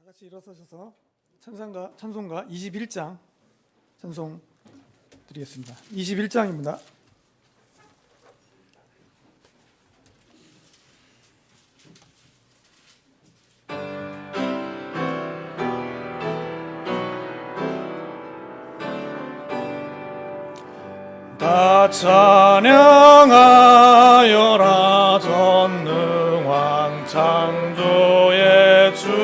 같이 일어서셔서 찬송가 21장 찬송 드리겠습니다. 21장입니다. 다 찬양하여라 전능왕 창조의 주께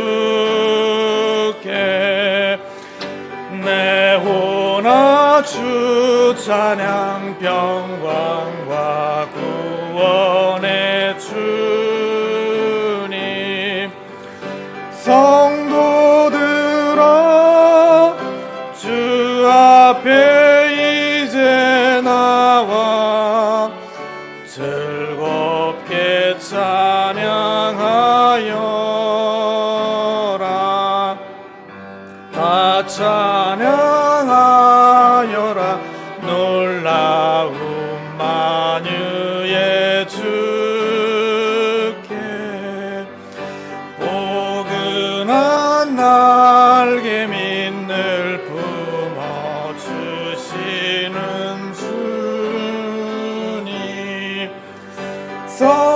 내 호나 주 찬양 평강과 구원의 주님 성도들아 주 앞에 이제 나와 즐겁게 찬양하여라 다 찬양하여라 놀라운 만유의 주께 포근한 날개 밑늘 품어주시는 주님 성도들아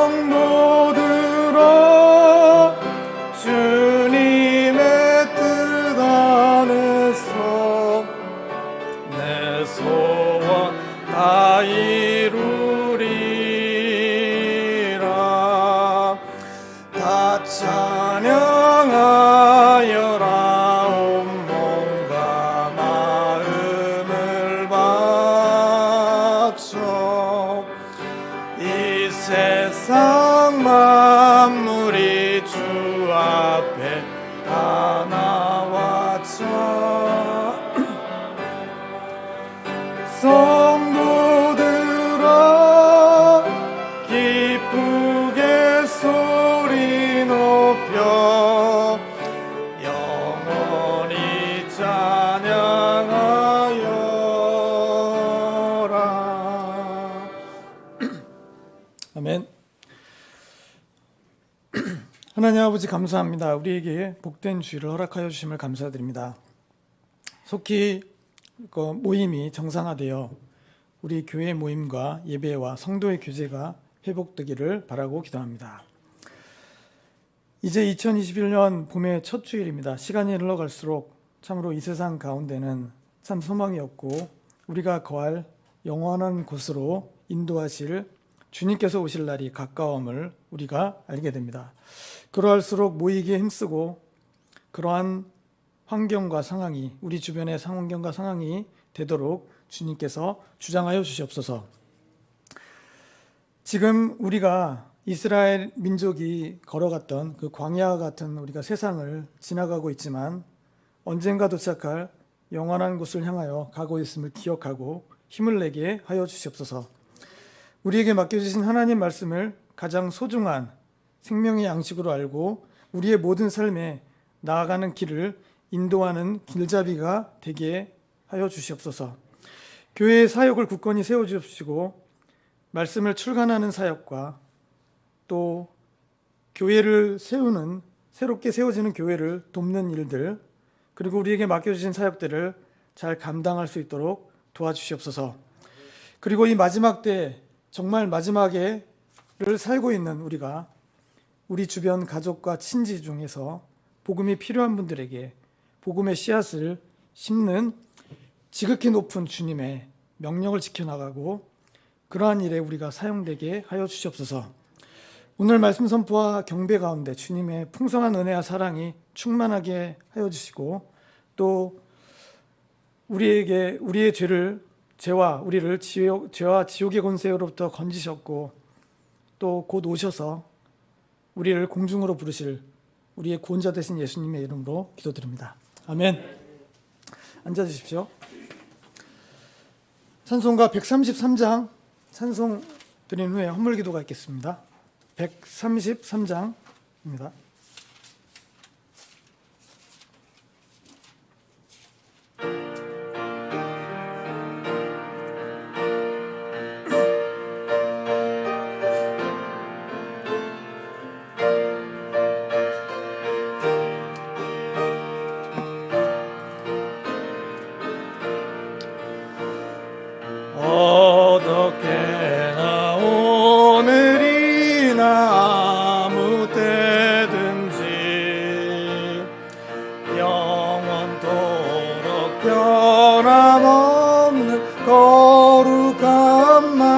주님의 뜻 안에서 내 소원 다 이루리라 다 찬양하여라 온몸과 마음을 바쳐 이 세상 만물이 주 앞에 다 나와자 성도들아 기쁘게 소리 높여 영원히 찬양하여라. 아멘. 하나님 아버지 감사합니다. 우리에게 복된 주일을 허락하여 주심을 감사드립니다. 속히 모임이 정상화되어 우리 교회 모임과 예배와 성도의 교제가 회복되기를 바라고 기도합니다. 이제 2021년 봄의 첫 주일입니다. 시간이 흘러갈수록 참으로 이 세상 가운데는 참 소망이 없고 우리가 거할 영원한 곳으로 인도하실 주님께서 오실 날이 가까움을 우리가 알게 됩니다. 그러할수록 모이기에 힘쓰고 그러한 환경과 상황이 우리 주변의 환경과 상황이 되도록 주님께서 주장하여 주시옵소서. 지금 우리가 이스라엘 민족이 걸어갔던 그 광야와 같은 우리가 세상을 지나가고 있지만 언젠가 도착할 영원한 곳을 향하여 가고 있음을 기억하고 힘을 내게 하여 주시옵소서. 우리에게 맡겨주신 하나님 말씀을 가장 소중한 생명의 양식으로 알고 우리의 모든 삶에 나아가는 길을 인도하는 길잡이가 되게 하여 주시옵소서. 교회의 사역을 굳건히 세워주시고 말씀을 출간하는 사역과 또 교회를 세우는 새롭게 세워지는 교회를 돕는 일들 그리고 우리에게 맡겨주신 사역들을 잘 감당할 수 있도록 도와주시옵소서. 그리고 이 마지막 때 정말 마지막에를 살고 있는 우리가 우리 주변 가족과 친지 중에서 복음이 필요한 분들에게 복음의 씨앗을 심는 지극히 높은 주님의 명령을 지켜나가고 그러한 일에 우리가 사용되게 하여 주시옵소서. 오늘 말씀 선포와 경배 가운데 주님의 풍성한 은혜와 사랑이 충만하게 하여 주시고 또 우리의 죄와 우리를 죄와 지옥의 권세로부터 건지셨고 또 곧 오셔서 우리를 공중으로 부르실 우리의 구원자 되신 예수님의 이름으로 기도드립니다. 아멘. 앉아주십시오. 찬송가 133장 찬송 드린 후에 헌물기도가 있겠습니다. 133장입니다.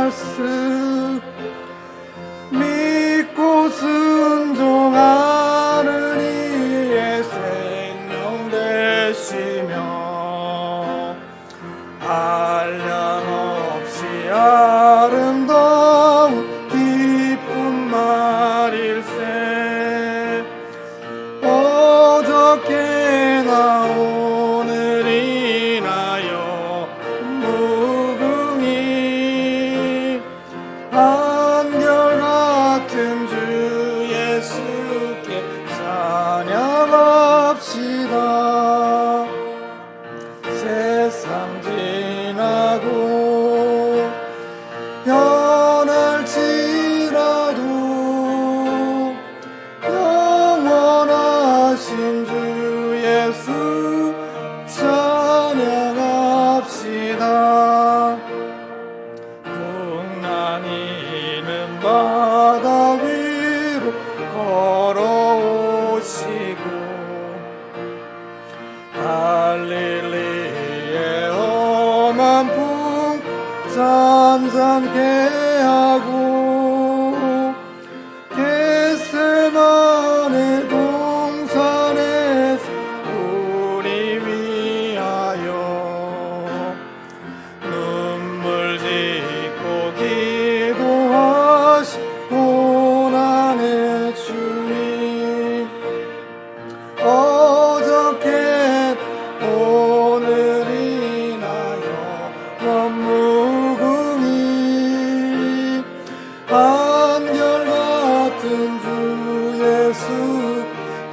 말씀 믿고 순종하는 이의 생명 되시며 한량없이 아름다운 기쁜 말일세. 어저께나 오늘이나여 무궁히 한결같은 주 예수께 찬양합시다. 세상 지나고 변할지라도 영원하신 주 예수 찬양합시다. 풍랑이는 바다 위로 걸어오시고 갈릴리의 험한 풍 잔잔케 하고 겟세마네 동산에서 우리 위하여 눈물 짓고 기도하시 고난의 주님. 어저께 오늘이나여 원무궁히 한결같은 주 예수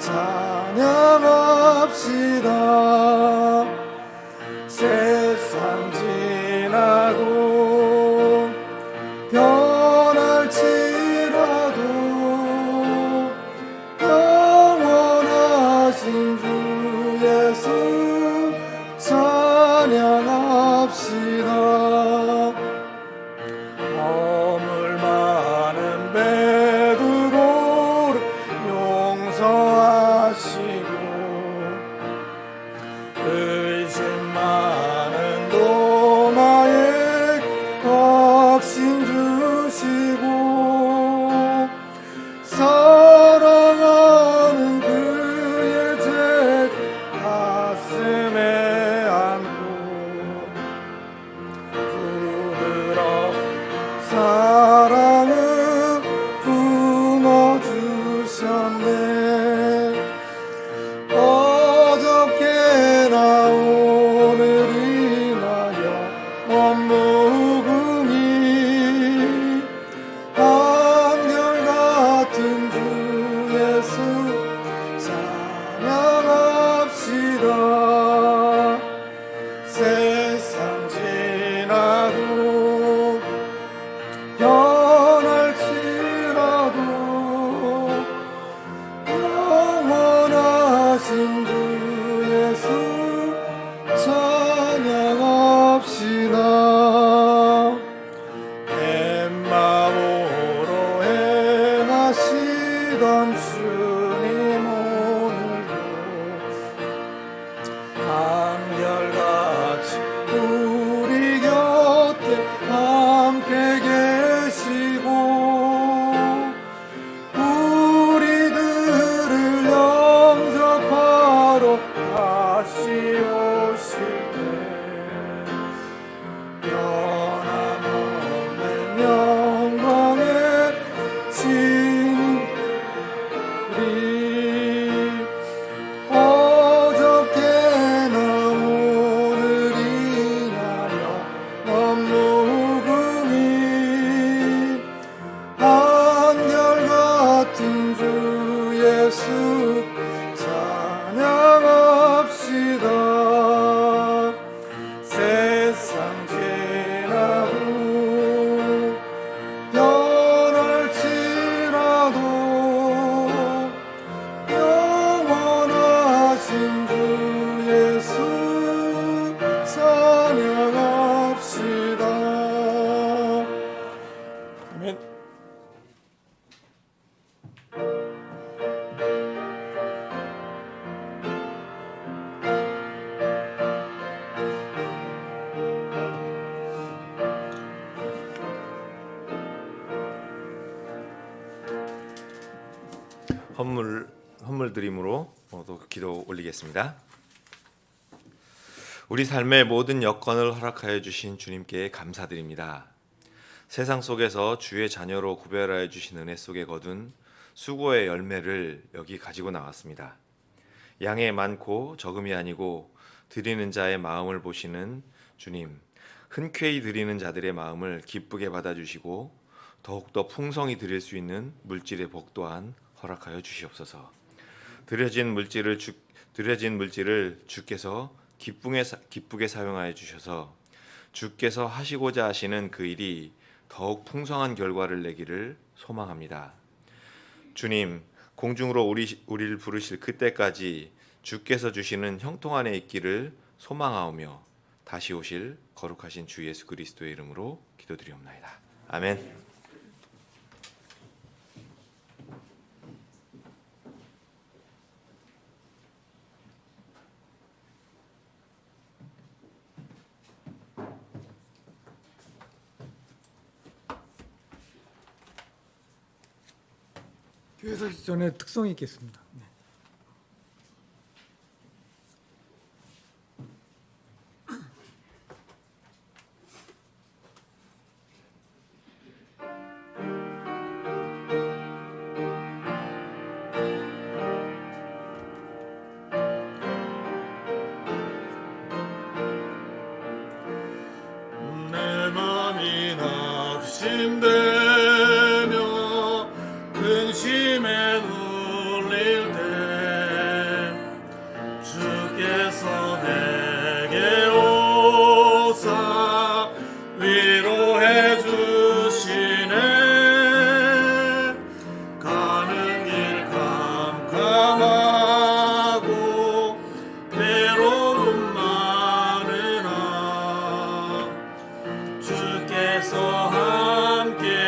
찬양합시다. 세상 지나고 변할지라도 영원하신 주 예수 찬양합시다. 허물 많은 베드로를 용서하시고 의심 많은 도마에 확신 주시고 사랑하는 그의 죄 가슴에 안고 부드러 사랑을 품어주셨네. 어저께나 오늘이나여 원무궁히 한결같은 주 예수 찬양합시다. 세상 지나고 변할지라도 영원하신 주 예수 찬양합시다. 엠마오로 행하시던 주님 오늘도 한결같이 우리 곁에 함께 계시고 우리들을 영접하러 다시 오실 때 변함없는 영광에 진리. 어저께나 오늘이나여 원무궁히 한결같은 주 예수 찬양합시다. 세상 지나고 변할지라도 영원하신 주 예수 찬양합시다. 아멘. 헌물 드림으로 또 기도 올리겠습니다. 우리 삶의 모든 여건을 허락하여 주신 주님께 감사드립니다. 세상 속에서 주의 자녀로 구별하여 주신 은혜 속에 거둔 수고의 열매를 여기 가지고 나왔습니다. 양의 많고 적음이 아니고 드리는 자의 마음을 보시는 주님, 흔쾌히 드리는 자들의 마음을 기쁘게 받아주시고 더욱더 풍성히 드릴 수 있는 물질의 복 또한 허락하여 주시옵소서. 드려진 물질을 주께서 기쁘게 사용하여 주셔서 주께서 하시고자 하시는 그 일이 더욱 풍성한 결과를 내기를 소망합니다. 주님, 공중으로 우리를 부르실 그때까지 주께서 주시는 형통 안에 있기를 소망하오며 다시 오실 거룩하신 주 예수 그리스도의 이름으로 기도드리옵나이다. 아멘. 교회설 전에 특성이 있겠습니다. 네. 내 맘이 낙심되며 근심에 눌릴 때 주께서 내게 오사 위로해 주시네. 가는 길 캄캄하고 괴로움 많으나 주께서 함께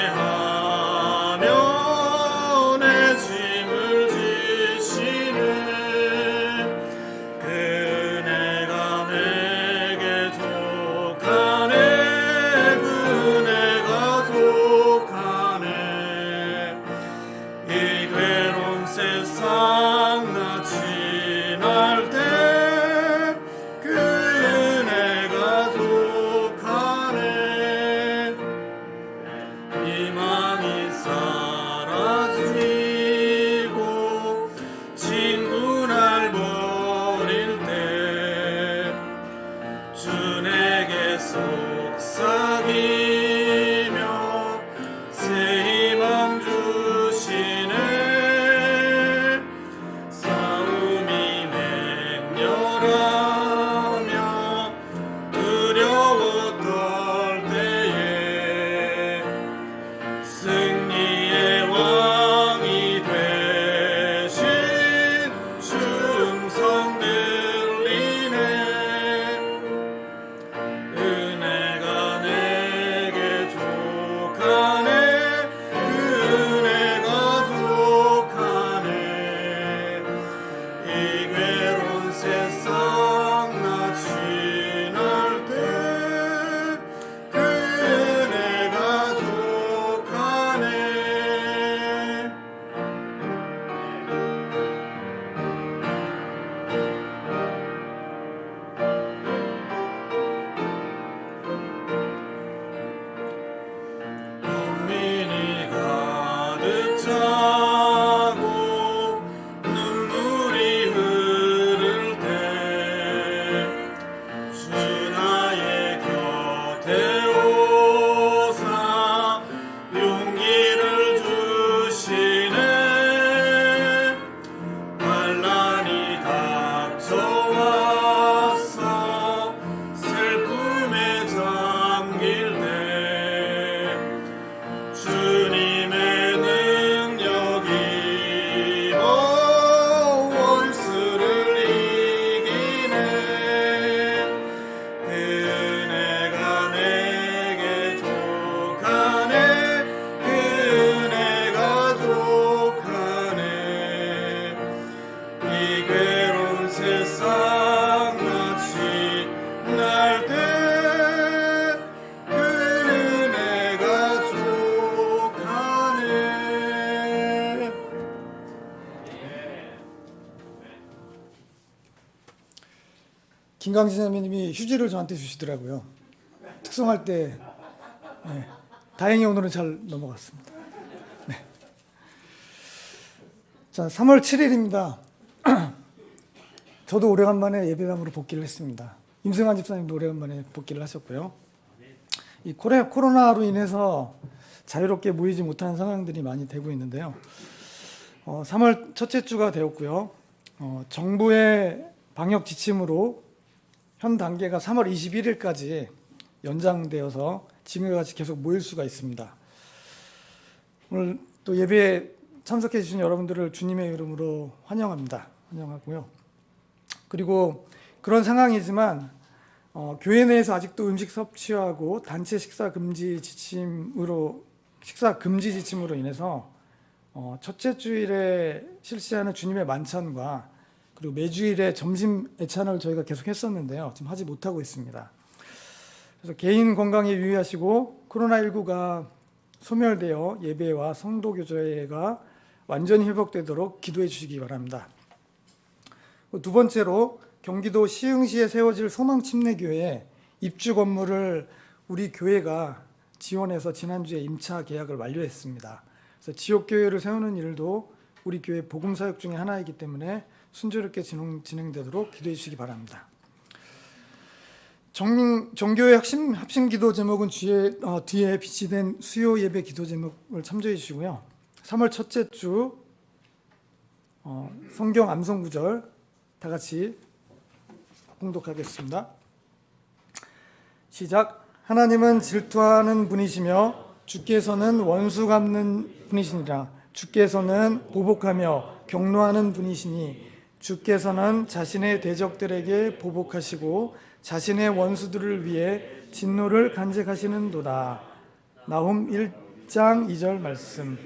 김강진 선배님이 휴지를 저한테 주시더라고요. 특송할 때. 네. 다행히 오늘은 잘 넘어갔습니다. 네. 자, 3월 7일입니다. 저도 오래간만에 예배당으로 복귀를 했습니다. 임승환 집사님도 오래간만에 복귀를 하셨고요. 이 코로나로 인해서 자유롭게 모이지 못하는 상황들이 많이 되고 있는데요. 3월 첫째 주가 되었고요. 정부의 방역 지침으로 현 단계가 3월 21일까지 연장되어서 지금과 같이 계속 모일 수가 있습니다. 오늘 또 예배에 참석해 주신 여러분들을 주님의 이름으로 환영하고요. 그리고 그런 상황이지만 교회 내에서 아직도 음식 섭취하고 단체 식사 금지 지침으로 인해서 첫째 주일에 실시하는 주님의 만찬과 그리고 매주일에 점심 애찬을 저희가 계속 했었는데요. 지금 하지 못하고 있습니다. 그래서 개인 건강에 유의하시고 코로나19가 소멸되어 예배와 성도 교제가 완전히 회복되도록 기도해 주시기 바랍니다. 두 번째로 경기도 시흥시에 세워질 소망침례교회 입주 건물을 우리 교회가 지원해서 지난주에 임차 계약을 완료했습니다. 그래서 지역교회를 세우는 일도 우리 교회 복음사역 중에 하나이기 때문에 순조롭게 진행되도록 기도해 주시기 바랍니다. 정교회 합심 기도 제목은 뒤에 비치된 수요 예배 기도 제목을 참조해 주시고요. 3월 첫째 주 성경 암송 구절 다 같이 봉독하겠습니다. 시작. 하나님은 질투하는 분이시며 주께서는 원수 갚는 분이시니라. 주께서는 보복하며 경노하는 분이시니 주께서는 자신의 대적들에게 보복하시고 자신의 원수들을 위해 진노를 간직하시는도다. 나훔 1장 2절 말씀.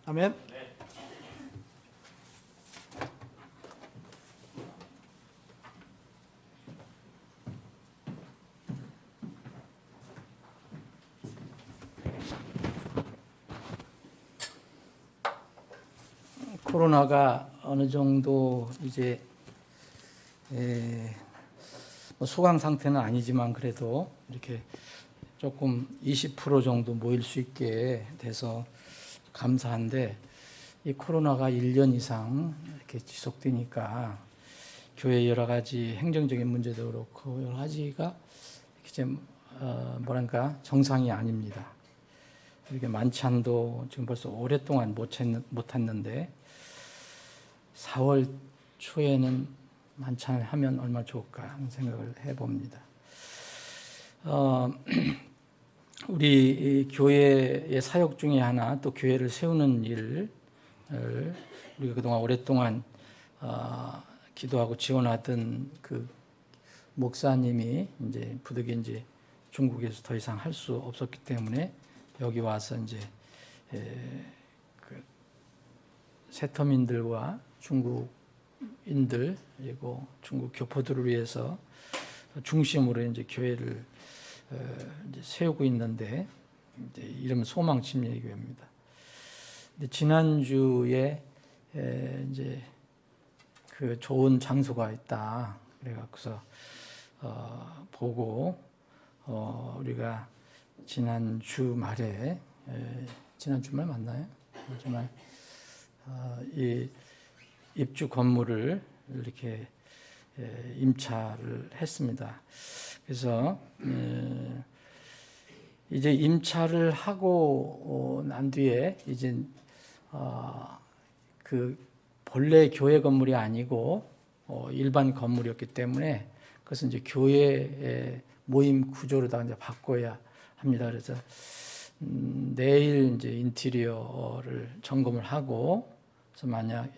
아멘. 코로나가 어느 정도 이제 뭐 소강 상태는 아니지만 그래도 이렇게 조금 20% 정도 모일 수 있게 돼서 감사한데, 이 코로나가 1년 이상 이렇게 지속되니까 교회 여러 가지 행정적인 문제도 그렇고 여러 가지가 이렇게 뭐랄까 정상이 아닙니다. 이렇게 만찬도 지금 벌써 오랫동안 못 했는데 4월 초에는 만찬을 하면 얼마나 좋을까 하는 생각을 해봅니다. 우리 교회의 사역 중에 하나, 또 교회를 세우는 일을 우리가 그동안 오랫동안 기도하고 지원하던 그 목사님이 이제 부득이 이제 중국에서 더 이상 할 수 없었기 때문에 여기 와서 이제 그 세터민들과 중국인들 그리고 중국 교포들을 위해서 중심으로 이제 교회를 이제 세우고 있는데, 이제 이름은 소망침례교회입니다. 근데 지난주에 이제 그 좋은 장소가 있다 그래갖고서 보고 우리가 지난 주말에 지난 주말 맞나요? 주말 이 입주 건물을 이렇게 임차를 했습니다. 그래서 이제 임차를 하고 난 뒤에 이제 그 본래 교회 건물이 아니고 일반 건물이었기 때문에 그것은 이제 교회의 모임 구조로다가 이제 바꿔야 합니다. 그래서 내일 이제 인테리어를 점검을 하고, 그래서 만약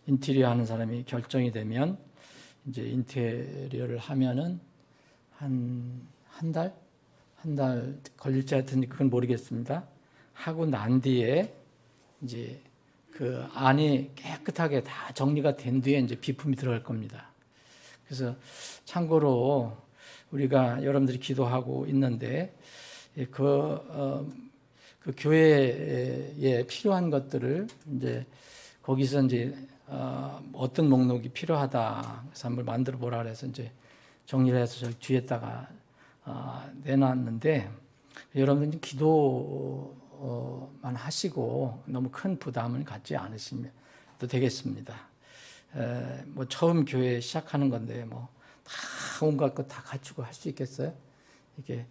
인테리어 하는 사람이 결정이 되면 이제 인테리어를 하면은 한 달 걸릴지 하여튼 그건 모르겠습니다. 하고 난 뒤에 이제 그 안이 깨끗하게 다 정리가 된 뒤에 이제 비품이 들어갈 겁니다. 그래서 참고로 우리가 여러분들이 기도하고 있는데 그 교회에 필요한 것들을 이제 거기서 이제 어떤 목록이 필요하다 그래서 한번 만들어 보라 그래서 이제 정리를 해서 저기 뒤에다가 내놨는데 여러분들 기도만 하시고 너무 큰 부담을 갖지 않으시면 또 되겠습니다. 뭐 처음 교회 시작하는 건데 뭐 다 온갖 것 다 갖추고 할 수 있겠어요? 이게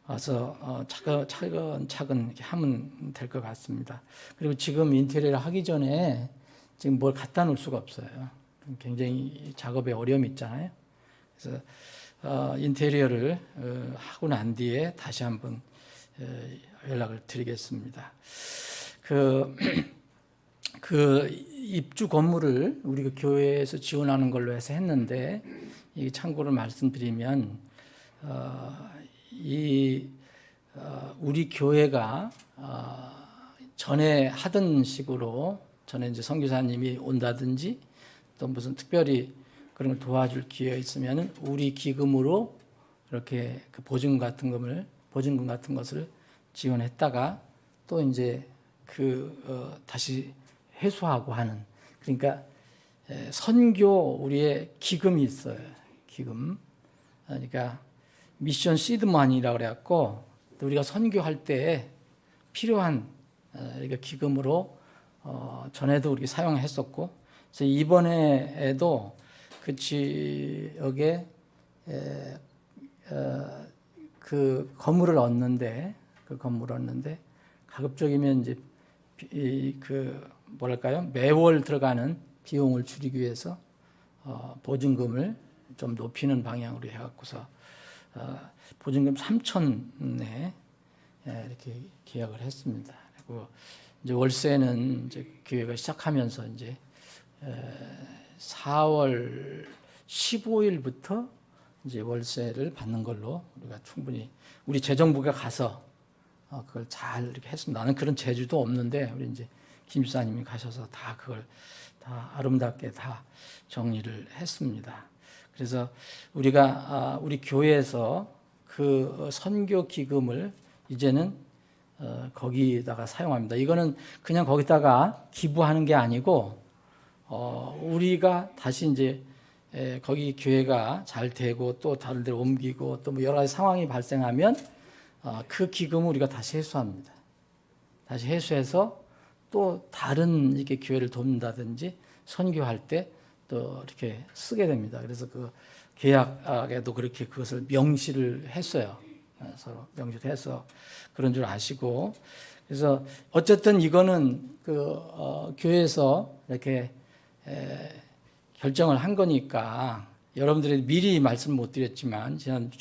와서 차근차근 이렇게 하면 될 것 같습니다. 그리고 지금 인테리어를 하기 전에 지금 뭘 갖다 놓을 수가 없어요. 굉장히 작업에 어려움이 있잖아요. 그래서 인테리어를 하고 난 뒤에 다시 한번 연락을 드리겠습니다. 그 입주 건물을 우리 그 교회에서 지원하는 걸로 해서 했는데, 이 참고로 말씀드리면 우리 교회가 전에 하던 식으로, 전에 이제 선교사님이 온다든지 또 무슨 특별히 그런 걸 도와줄 기회가 있으면 우리 기금으로 이렇게 그 보증금 같은 것을 지원했다가 또 이제 다시 회수하고 하는, 그러니까 선교 우리의 기금이 있어요. 기금. 그러니까 미션 시드머니라고 그래갖고 우리가 선교할 때 필요한 그러니까 기금으로 전에도 우리 사용했었고, 그래서 이번에도 그 지역에 그 건물을 얻는데 가급적이면 이제 뭐랄까요, 매월 들어가는 비용을 줄이기 위해서 보증금을 좀 높이는 방향으로 해갖고서 보증금 3,000에 이렇게 계약을 했습니다. 그리고 이제 월세는 이제 교회가 시작하면서 이제 4월 15일부터 이제 월세를 받는 걸로 우리가 충분히 우리 재정부가 가서 그걸 잘 이렇게 했습니다. 나는 그런 재주도 없는데 우리 이제 김 집사님이 가셔서 다 그걸 다 아름답게 다 정리를 했습니다. 그래서 우리가 우리 교회에서 그 선교 기금을 이제는 거기다가 사용합니다. 이거는 그냥 거기다가 기부하는 게 아니고 우리가 다시 이제 거기 교회가 잘 되고 또 다른 데로 옮기고 또 뭐 여러 가지 상황이 발생하면 그 기금을 우리가 다시 회수합니다. 다시 회수해서 또 다른 이렇게 교회를 돕는다든지 선교할 때 또 이렇게 쓰게 됩니다. 그래서 그 계약에도 그렇게 그것을 명시를 했어요. 서로 명시를 해서 그런 줄 아시고, 그래서 어쨌든 이거는 교회에서 이렇게 결정을 한 거니까 여러분들이 미리 말씀 못 드렸지만 지난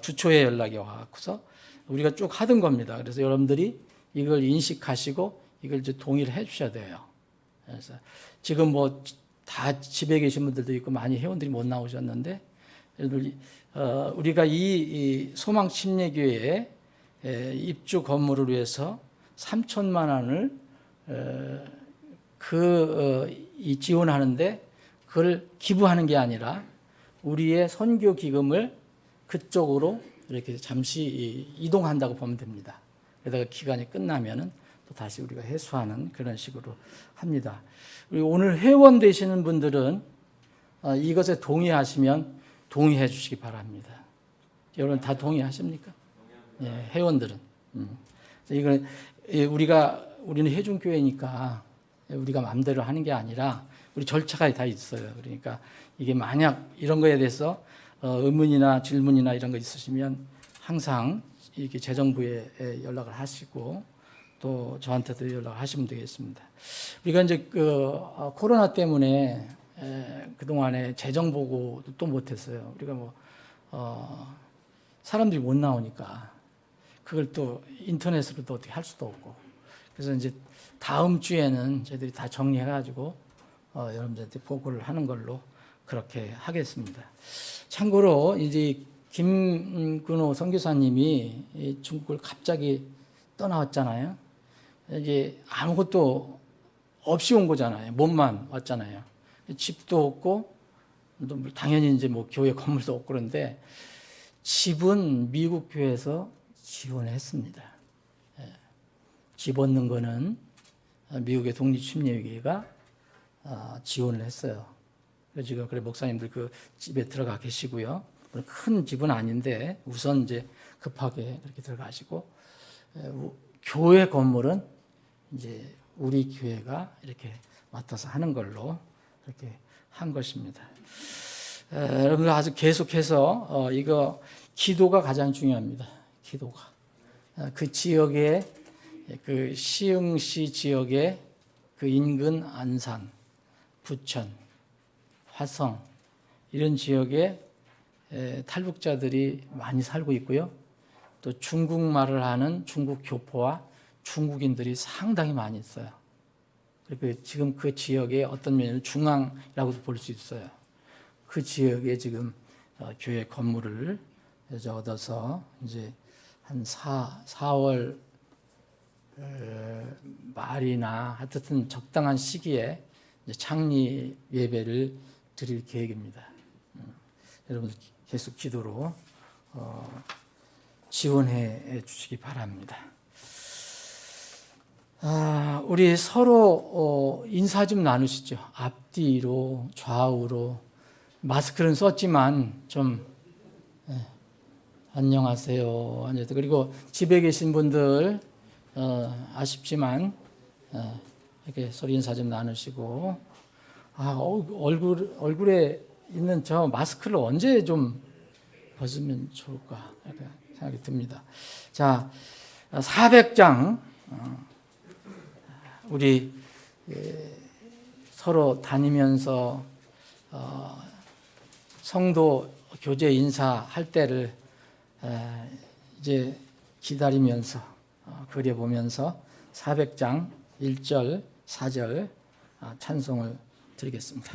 주초에 연락이 와서 우리가 쭉 하던 겁니다. 그래서 여러분들이 이걸 인식하시고 이걸 이제 동의를 해주셔야 돼요. 그래서 지금 뭐 다 집에 계신 분들도 있고 많이 회원들이 못 나오셨는데, 우리가 이 소망 침례교회에 입주 건물을 위해서 3천만 원을 이 지원하는데 그걸 기부하는 게 아니라 우리의 선교 기금을 그쪽으로 이렇게 잠시 이동한다고 보면 됩니다. 그러다가 기간이 끝나면은 또 다시 우리가 회수하는 그런 식으로 합니다. 우리 오늘 회원 되시는 분들은 이것에 동의하시면 동의해 주시기 바랍니다. 여러분 다 동의하십니까? 예, 회원들은. 이건 우리는 회중교회니까 우리가 마음대로 하는 게 아니라 우리 절차가 다 있어요. 그러니까 이게 만약 이런 거에 대해서 의문이나 질문이나 이런 거 있으시면 항상 이렇게 재정부에 연락을 하시고 또 저한테도 연락을 하시면 되겠습니다. 우리가 이제 코로나 때문에 그동안에 재정 보고도 또 못했어요. 우리가 사람들이 못 나오니까 그걸 또 인터넷으로도 어떻게 할 수도 없고, 그래서 이제 다음 주에는 저희들이 다 정리해가지고 여러분들한테 보고를 하는 걸로 그렇게 하겠습니다. 참고로 이제 김근호 선교사님이 중국을 갑자기 떠나왔잖아요. 이제 아무것도 없이 온 거잖아요. 몸만 왔잖아요. 집도 없고, 당연히 이제 뭐 교회 건물도 없고, 그런데 집은 미국 교회에서 지원했습니다. 집 얻는 거는 미국의 독립침례교회가 지원을 했어요. 그래서 지금 목사님들 그 집에 들어가 계시고요. 큰 집은 아닌데 우선 이제 급하게 그렇게 들어가시고 교회 건물은 이제 우리 교회가 이렇게 맡아서 하는 걸로 이렇게 한 것입니다. 여러분들 아주 계속해서 이거 기도가 가장 중요합니다. 기도가 그 지역에 그 시흥시 지역에 그 인근 안산, 부천, 화성 이런 지역에 탈북자들이 많이 살고 있고요. 또 중국말을 하는 중국 교포와 중국인들이 상당히 많이 있어요. 그리고 지금 그 지역의 어떤 면을 중앙이라고도 볼 수 있어요. 그 지역에 지금 교회 건물을 얻어서 이제 한 4월 말이나 하여튼 적당한 시기에 이제 창립 예배를 드릴 계획입니다. 여러분들 계속 기도로 지원해 주시기 바랍니다. 우리 서로 인사 좀 나누시죠. 앞뒤로 좌우로 마스크는 썼지만 좀 안녕하세요. 그리고 집에 계신 분들 아쉽지만 이렇게 서로 인사 좀 나누시고 얼굴에 있는 저 마스크를 언제 좀 벗으면 좋을까 이렇게 생각이 듭니다. 자, 400장 우리 서로 다니면서 성도 교제 인사할 때를 이제 기다리면서 그려보면서 400장 1절 4절 찬송을 드리겠습니다.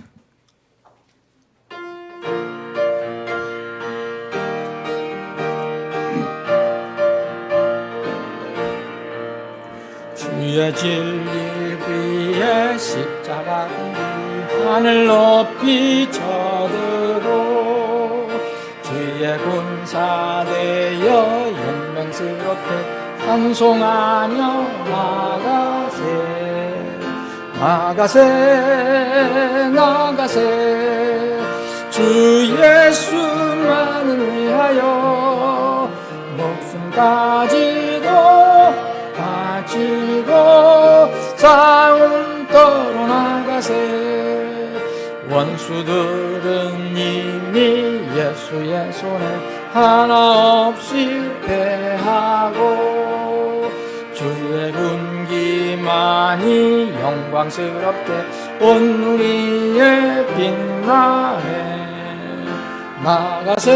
주의 진리 위에 십자가 하늘 높이 쳐들고 주의 군사되어 영맹스럽게 찬송하며 나가세 주 예수만을 위하여 목숨까지도 바치고 싸움터로 나가세 원수들은 이미 예수의 손에 하나 없이 패하고 주의 군기만이 영광스럽게 온 우리의 빛나네 나가세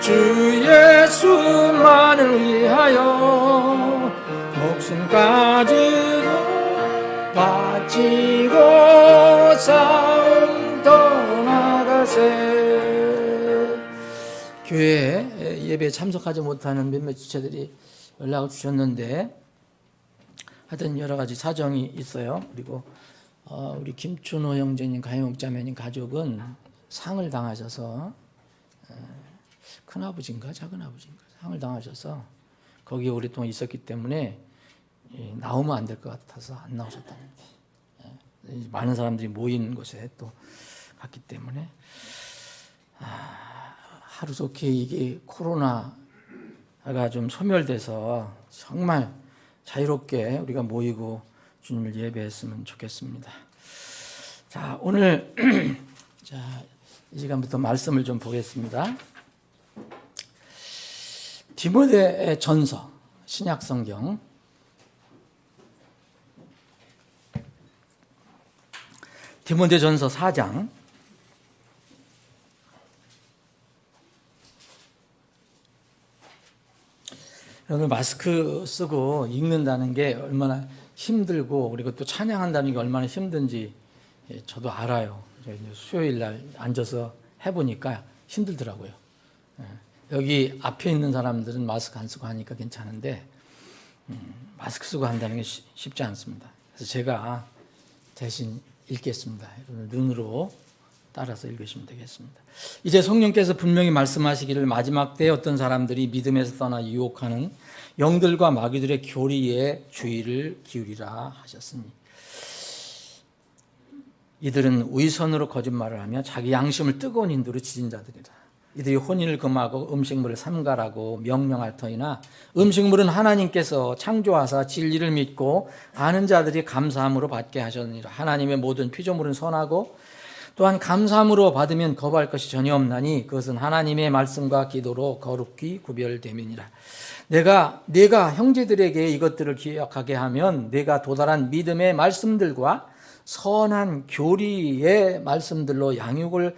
주 예수만을 위하여 목숨까지도 바치고 싸움터 나가세. 교회 예배에 참석하지 못하는 몇몇 지체들이 연락을 주셨는데 하여튼 여러 가지 사정이 있어요. 그리고 우리 김춘호 형제님, 가영욱 자매님 가족은 상을 당하셔서 큰아버지인가 작은아버지인가 상을 당하셔서 거기에 오랫동안 있었기 때문에 나오면 안 될 것 같아서 안 나오셨답니다. 많은 사람들이 모인 곳에 또 갔기 때문에 하루속히 이게 코로나가 좀 소멸돼서 정말 자유롭게 우리가 모이고 주님을 예배했으면 좋겠습니다. 자, 오늘 자, 이 시간부터 말씀을 좀 보겠습니다. 디모데 전서 신약 성경 디모데 전서 4장 오늘 마스크 쓰고 읽는다는 게 얼마나 힘들고 그리고 또 찬양한다는 게 얼마나 힘든지 저도 알아요. 수요일 날 앉아서 해보니까 힘들더라고요. 여기 앞에 있는 사람들은 마스크 안 쓰고 하니까 괜찮은데 마스크 쓰고 한다는 게 쉽지 않습니다. 그래서 제가 대신 읽겠습니다. 여러분 눈으로 따라서 읽으시면 되겠습니다. 이제 성령께서 분명히 말씀하시기를 마지막 때에 어떤 사람들이 믿음에서 떠나 유혹하는 영들과 마귀들의 교리에 주의를 기울이라 하셨으니 이들은 위선으로 거짓말을 하며 자기 양심을 뜨거운 인도로 지진 자들이라. 이들이 혼인을 금하고 음식물을 삼가라고 명령할 터이나 음식물은 하나님께서 창조하사 진리를 믿고 아는 자들이 감사함으로 받게 하셨느니라. 하나님의 모든 피조물은 선하고 또한 감사함으로 받으면 거부할 것이 전혀 없나니 그것은 하나님의 말씀과 기도로 거룩히 구별됨이니라. 내가 형제들에게 이것들을 기억하게 하면 내가 도달한 믿음의 말씀들과 선한 교리의 말씀들로 양육을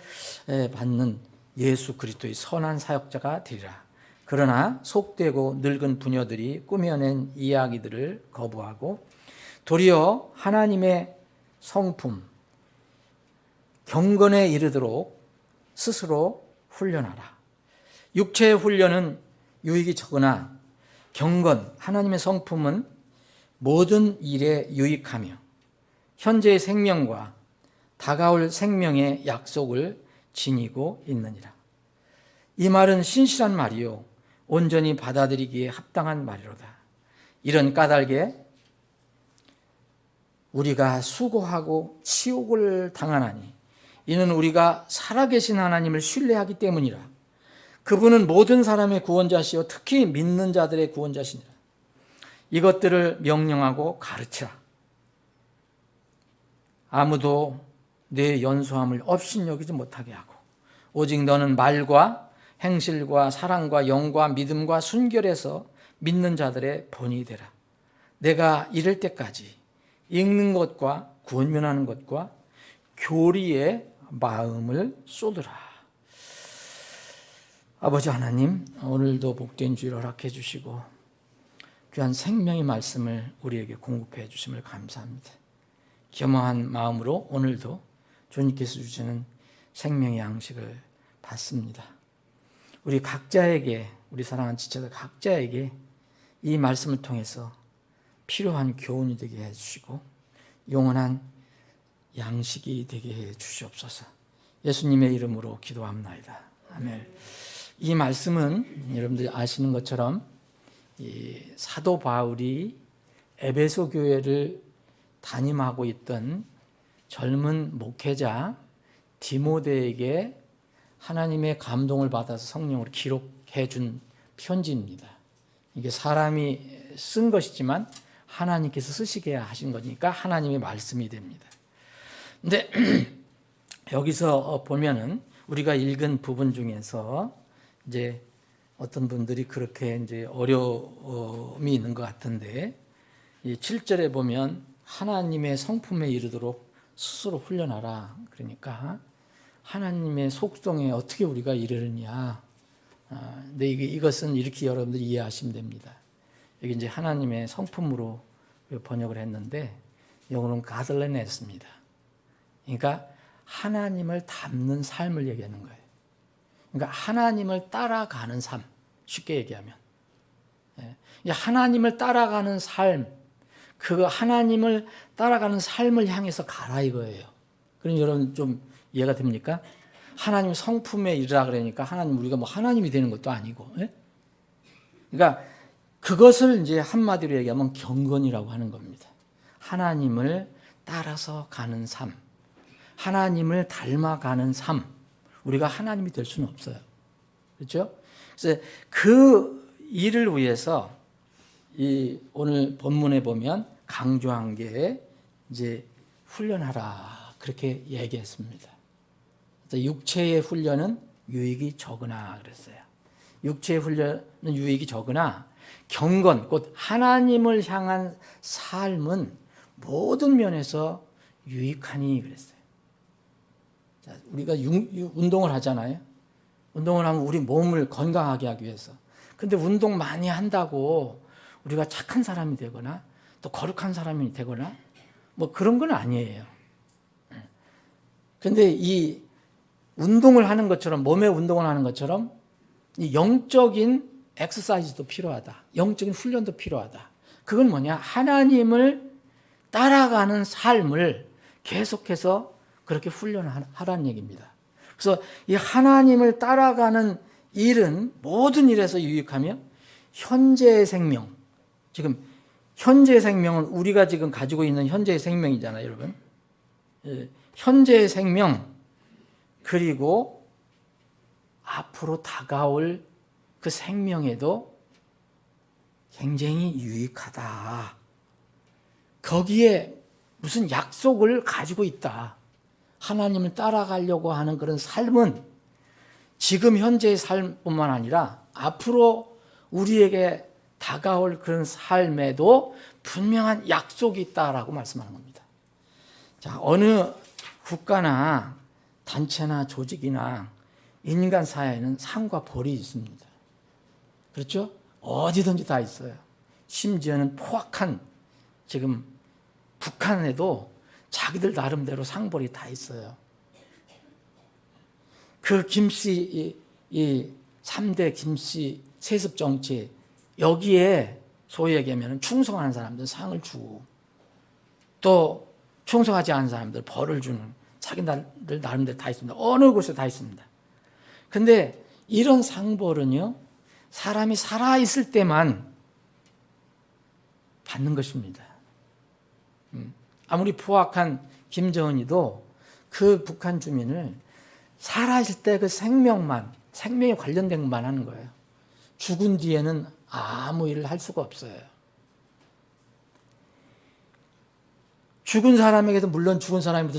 받는 예수 그리스도의 선한 사역자가 되리라. 그러나 속되고 늙은 부녀들이 꾸며낸 이야기들을 거부하고 도리어 하나님의 성품 경건에 이르도록 스스로 훈련하라. 육체의 훈련은 유익이 적으나 경건, 하나님의 성품은 모든 일에 유익하며 현재의 생명과 다가올 생명의 약속을 지니고 있느니라. 이 말은 신실한 말이요 온전히 받아들이기에 합당한 말이로다. 이런 까닭에 우리가 수고하고 치욕을 당하나니 이는 우리가 살아계신 하나님을 신뢰하기 때문이라. 그분은 모든 사람의 구원자시요 특히 믿는 자들의 구원자시니라. 이것들을 명령하고 가르치라. 아무도 내 연소함을 업신여기지 못하게 하고 오직 너는 말과 행실과 사랑과 영과 믿음과 순결에서 믿는 자들의 본이 되라. 내가 이를 때까지 읽는 것과 권면하는 것과 교리에 마음을 쏟으라. 아버지 하나님, 오늘도 복된 주일 허락해 주시고 귀한 생명의 말씀을 우리에게 공급해 주심을 감사합니다. 겸허한 마음으로 오늘도 주님께서 주시는 생명의 양식을 받습니다. 우리 각자에게, 우리 사랑하는 지체들 각자에게 이 말씀을 통해서 필요한 교훈이 되게 해주시고 영원한 양식이 되게 해 주시옵소서. 예수님의 이름으로 기도합나이다. 아멘. 이 말씀은 여러분들이 아시는 것처럼 이 사도 바울이 에베소 교회를 담임하고 있던 젊은 목회자 디모데에게 하나님의 감동을 받아서 성령으로 기록해 준 편지입니다. 이게 사람이 쓴 것이지만 하나님께서 쓰시게 하신 거니까 하나님의 말씀이 됩니다. 근데 여기서 보면은 우리가 읽은 부분 중에서 이제 어떤 분들이 그렇게 이제 어려움이 있는 것 같은데 이 7절에 보면 하나님의 성품에 이르도록 스스로 훈련하라. 그러니까 하나님의 속성에 어떻게 우리가 이르느냐. 근데 이것은 이렇게 여러분들이 이해하시면 됩니다. 여기 이제 하나님의 성품으로 번역을 했는데 영어로는 가들레네스입니다. 그러니까 하나님을 닮는 삶을 얘기하는 거예요. 그러니까 하나님을 따라가는 삶, 쉽게 얘기하면 하나님을 따라가는 삶, 그 하나님을 따라가는 삶을 향해서 가라 이거예요. 그럼 여러분 좀 이해가 됩니까? 하나님 성품에 이르라 그러니까 하나님 우리가 뭐 하나님이 되는 것도 아니고, 그러니까 그것을 이제 한마디로 얘기하면 경건이라고 하는 겁니다. 하나님을 따라서 가는 삶, 하나님을 닮아가는 삶. 우리가 하나님이 될 수는 없어요. 그렇죠? 그래서 그 일을 위해서 이 오늘 본문에 보면 강조한 게 이제 훈련하라 그렇게 얘기했습니다. 그래서 육체의 훈련은 유익이 적으나 그랬어요. 육체의 훈련은 유익이 적으나 경건 곧 하나님을 향한 삶은 모든 면에서 유익하니 그랬어요. 자, 우리가 운동을 하잖아요. 운동을 하면 우리 몸을 건강하게 하기 위해서. 근데 운동 많이 한다고 우리가 착한 사람이 되거나 또 거룩한 사람이 되거나 뭐 그런 건 아니에요. 근데 이 운동을 하는 것처럼 몸의 운동을 하는 것처럼 이 영적인 엑서사이즈도 필요하다. 영적인 훈련도 필요하다. 그건 뭐냐? 하나님을 따라가는 삶을 계속해서 그렇게 훈련하라는 얘기입니다. 그래서 이 하나님을 따라가는 일은 모든 일에서 유익하며 현재의 생명, 지금 현재의 생명은 우리가 지금 가지고 있는 현재의 생명이잖아요, 여러분. 현재의 생명 그리고 앞으로 다가올 그 생명에도 굉장히 유익하다. 거기에 무슨 약속을 가지고 있다. 하나님을 따라가려고 하는 그런 삶은 지금 현재의 삶뿐만 아니라 앞으로 우리에게 다가올 그런 삶에도 분명한 약속이 있다라고 말씀하는 겁니다. 자, 어느 국가나 단체나 조직이나 인간 사회에는 상과 벌이 있습니다. 그렇죠? 어디든지 다 있어요. 심지어는 포악한 지금 북한에도 자기들 나름대로 상벌이 다 있어요. 그 김씨 이 3대 김씨 세습 정치 여기에 소위 얘기하면 충성하는 사람들 상을 주고 또 충성하지 않은 사람들 벌을 주는 자기들 나름대로 다 있습니다. 어느 곳에 다 있습니다. 근데 이런 상벌은요 사람이 살아있을 때만 받는 것입니다. 아무리 포악한 김정은이도 그 북한 주민을 살아있을 때 그 생명에 관련된 것만 하는 거예요. 죽은 뒤에는 아무 일을 할 수가 없어요. 죽은 사람에게도 물론 죽은 사람에게도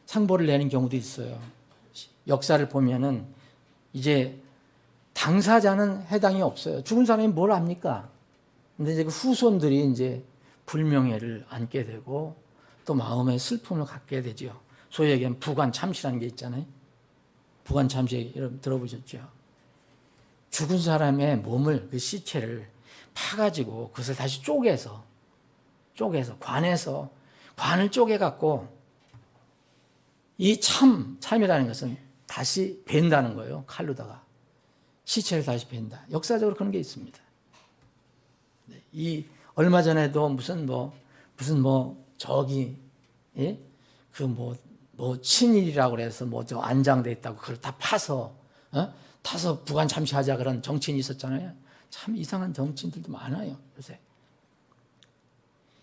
상벌을 내는 경우도 있어요. 역사를 보면은 이제 당사자는 해당이 없어요. 죽은 사람이 뭘 합니까? 근데 이제 그 후손들이 이제 불명예를 안게 되고 또 마음의 슬픔을 갖게 되죠. 소위 얘기하면 부관참시라는 게 있잖아요. 부관참시 여러분 들어보셨죠? 죽은 사람의 몸을 그 시체를 파가지고 그것을 다시 쪼개서 관을 쪼개갖고 이 참이라는 것은 다시 벤다는 거예요. 칼로다가 시체를 다시 벤다. 역사적으로 그런 게 있습니다. 이 얼마 전에도 무슨 저기 예? 친일이라고 그래서 저 안장돼 있다고 그걸 다 파서 타서 부관 참시하자 그런 정치인이 있었잖아요. 참 이상한 정치인들도 많아요 요새.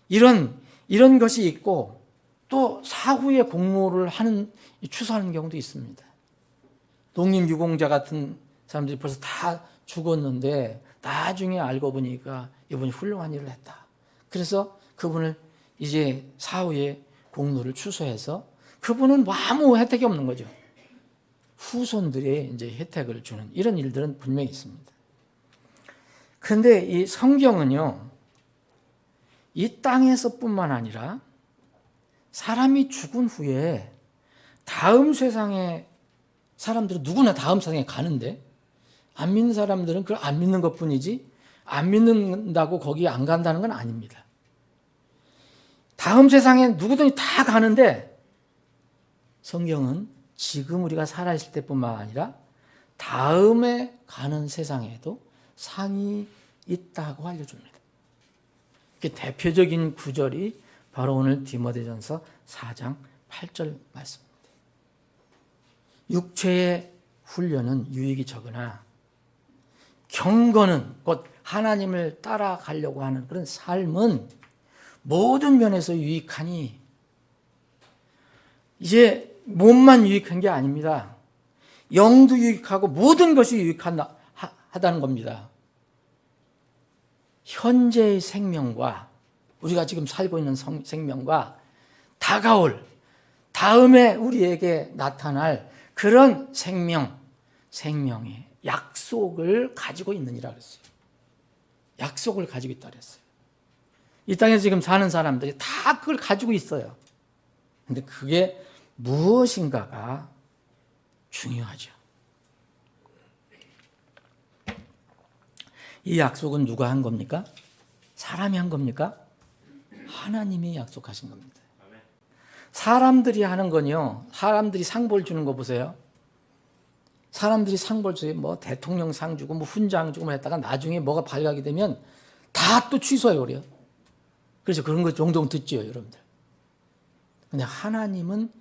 이런 것이 있고 또 사후에 공모를 추수하는 경우도 있습니다. 독립유공자 같은 사람들이 벌써 다 죽었는데 나중에 알고 보니까 이분이 훌륭한 일을 했다. 그래서 그분을 이제 사후에 공로를 추수해서 그분은 아무 혜택이 없는 거죠. 후손들이 이제 혜택을 주는 이런 일들은 분명히 있습니다. 그런데 이 성경은요, 이 땅에서뿐만 아니라 사람이 죽은 후에 다음 세상에 사람들은 누구나 다음 세상에 가는데 안 믿는 사람들은 그걸 안 믿는 것뿐이지 안 믿는다고 거기 안 간다는 건 아닙니다. 다음 세상에 누구든지 다 가는데 성경은 지금 우리가 살아있을 때뿐만 아니라 다음에 가는 세상에도 상이 있다고 알려줍니다. 그 대표적인 구절이 바로 오늘 디모데전서 4장 8절 말씀입니다. 육체의 훈련은 유익이 적으나 경건은 곧 하나님을 따라가려고 하는 그런 삶은 모든 면에서 유익하니 이제 몸만 유익한 게 아닙니다. 영도 유익하고 모든 것이 유익하다는 겁니다. 현재의 생명과 우리가 지금 살고 있는 생명과 다가올 다음에 우리에게 나타날 그런 생명의 약속을 가지고 있느니라 그랬어요. 약속을 가지고 있다 그랬어요. 이 땅에서 지금 사는 사람들이 다 그걸 가지고 있어요. 근데 그게 무엇인가가 중요하죠. 이 약속은 누가 한 겁니까? 사람이 한 겁니까? 하나님이 약속하신 겁니다. 사람들이 하는 건요, 사람들이 상벌 주는 거 보세요. 사람들이 상벌 주고 대통령 상 주고 훈장 주고 했다가 나중에 뭐가 발각이 되면 다 또 취소해 버려요. 그래서 그런 거 종종 듣죠, 여러분들. 근데 하나님은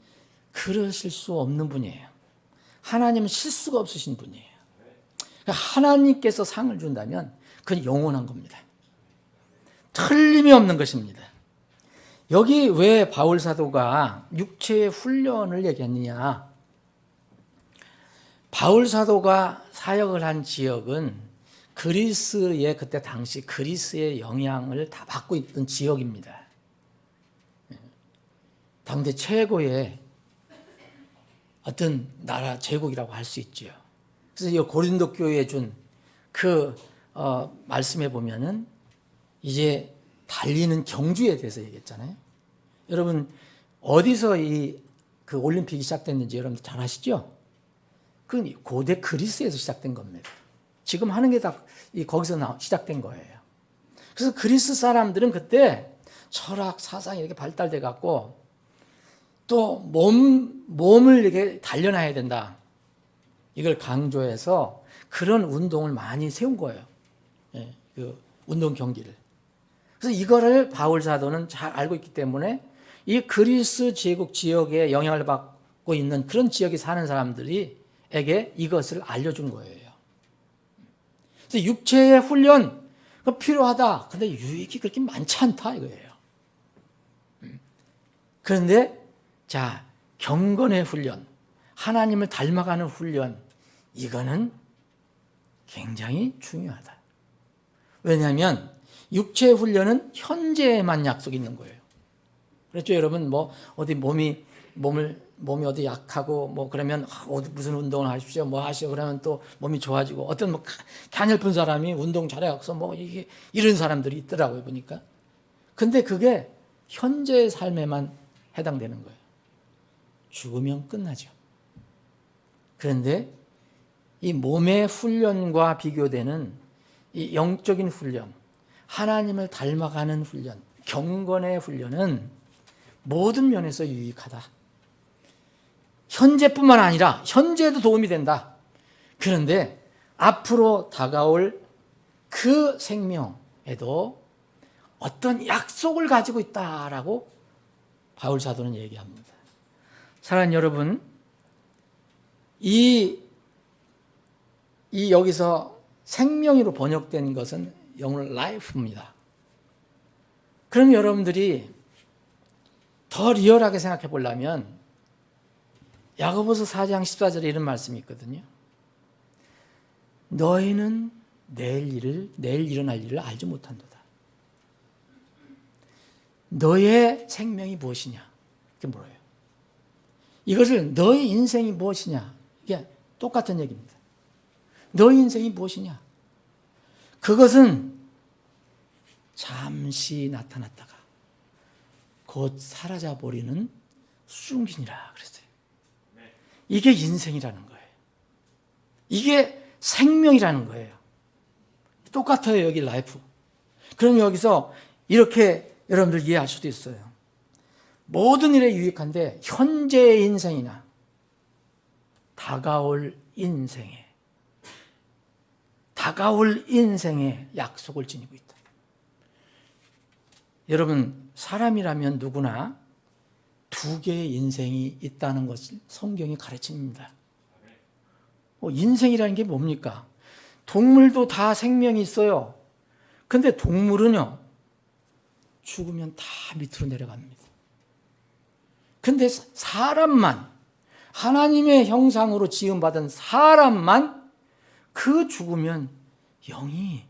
그러실 수 없는 분이에요. 하나님은 실수가 없으신 분이에요. 그러니까 하나님께서 상을 준다면 그건 영원한 겁니다. 틀림이 없는 것입니다. 여기 왜 바울 사도가 육체의 훈련을 얘기했느냐? 바울 사도가 사역을 한 지역은 그리스의 그때 당시 그리스의 영향을 다 받고 있던 지역입니다. 당대 최고의 어떤 나라 제국이라고 할 수 있죠. 그래서 이 고린도 교회에 준 그 말씀해 보면은 이제 달리는 경주에 대해서 얘기했잖아요. 여러분 어디서 그 올림픽이 시작됐는지 여러분들 잘 아시죠? 그 고대 그리스에서 시작된 겁니다. 지금 하는 게 다 거기서 시작된 거예요. 그래서 그리스 사람들은 그때 철학 사상이 이렇게 발달돼 갖고 또 몸을 이렇게 단련해야 된다. 이걸 강조해서 그런 운동을 많이 세운 거예요. 예, 그 운동 경기를. 그래서 이거를 바울 사도는 잘 알고 있기 때문에 이 그리스 제국 지역에 영향을 받고 있는 그런 지역에 사는 사람들에게 이것을 알려준 거예요. 그래서 육체의 훈련 필요하다. 근데 유익이 그렇게 많지 않다 이거예요. 그런데 자, 경건의 훈련, 하나님을 닮아가는 훈련, 이거는 굉장히 중요하다. 왜냐하면 육체의 훈련은 현재에만 약속이 있는 거예요. 그렇죠, 여러분? 뭐 어디 몸이 어디 약하고 뭐 그러면 어디 무슨 운동을 하십시오, 뭐 하시오 그러면 또 몸이 좋아지고 어떤 뭐 가냘픈 사람이 운동 잘해갖고 뭐 이게 이런 사람들이 있더라고요 보니까. 근데 그게 현재의 삶에만 해당되는 거예요. 죽으면 끝나죠. 그런데 이 몸의 훈련과 비교되는 이 영적인 훈련, 하나님을 닮아가는 훈련, 경건의 훈련은 모든 면에서 유익하다. 현재뿐만 아니라 현재에도 도움이 된다. 그런데 앞으로 다가올 그 생명에도 어떤 약속을 가지고 있다라고 바울 사도는 얘기합니다. 사랑하는 여러분, 이 여기서 생명으로 번역된 것은 영어로 life입니다. 그럼 여러분들이 더 리얼하게 생각해 보려면 야고보서 4장 14절에 이런 말씀이 있거든요. 너희는 내일 일어날 일을 알지 못한도다. 너의 생명이 무엇이냐? 이게 뭐예요? 이것을 너의 인생이 무엇이냐? 이게 똑같은 얘기입니다. 너의 인생이 무엇이냐? 그것은 잠시 나타났다가 곧 사라져버리는 수중기니라 그랬어요. 이게 인생이라는 거예요. 이게 생명이라는 거예요. 똑같아요, 여기 라이프. 그럼 여기서 이렇게 여러분들 이해할 수도 있어요. 모든 일에 유익한데 현재의 인생이나 다가올 인생에 약속을 지니고 있다. 여러분, 사람이라면 누구나 두 개의 인생이 있다는 것을 성경이 가르칩니다. 인생이라는 게 뭡니까? 동물도 다 생명이 있어요. 근데 동물은요, 죽으면 다 밑으로 내려갑니다. 근데 사람만, 하나님의 형상으로 지음받은 사람만 그 죽으면 영이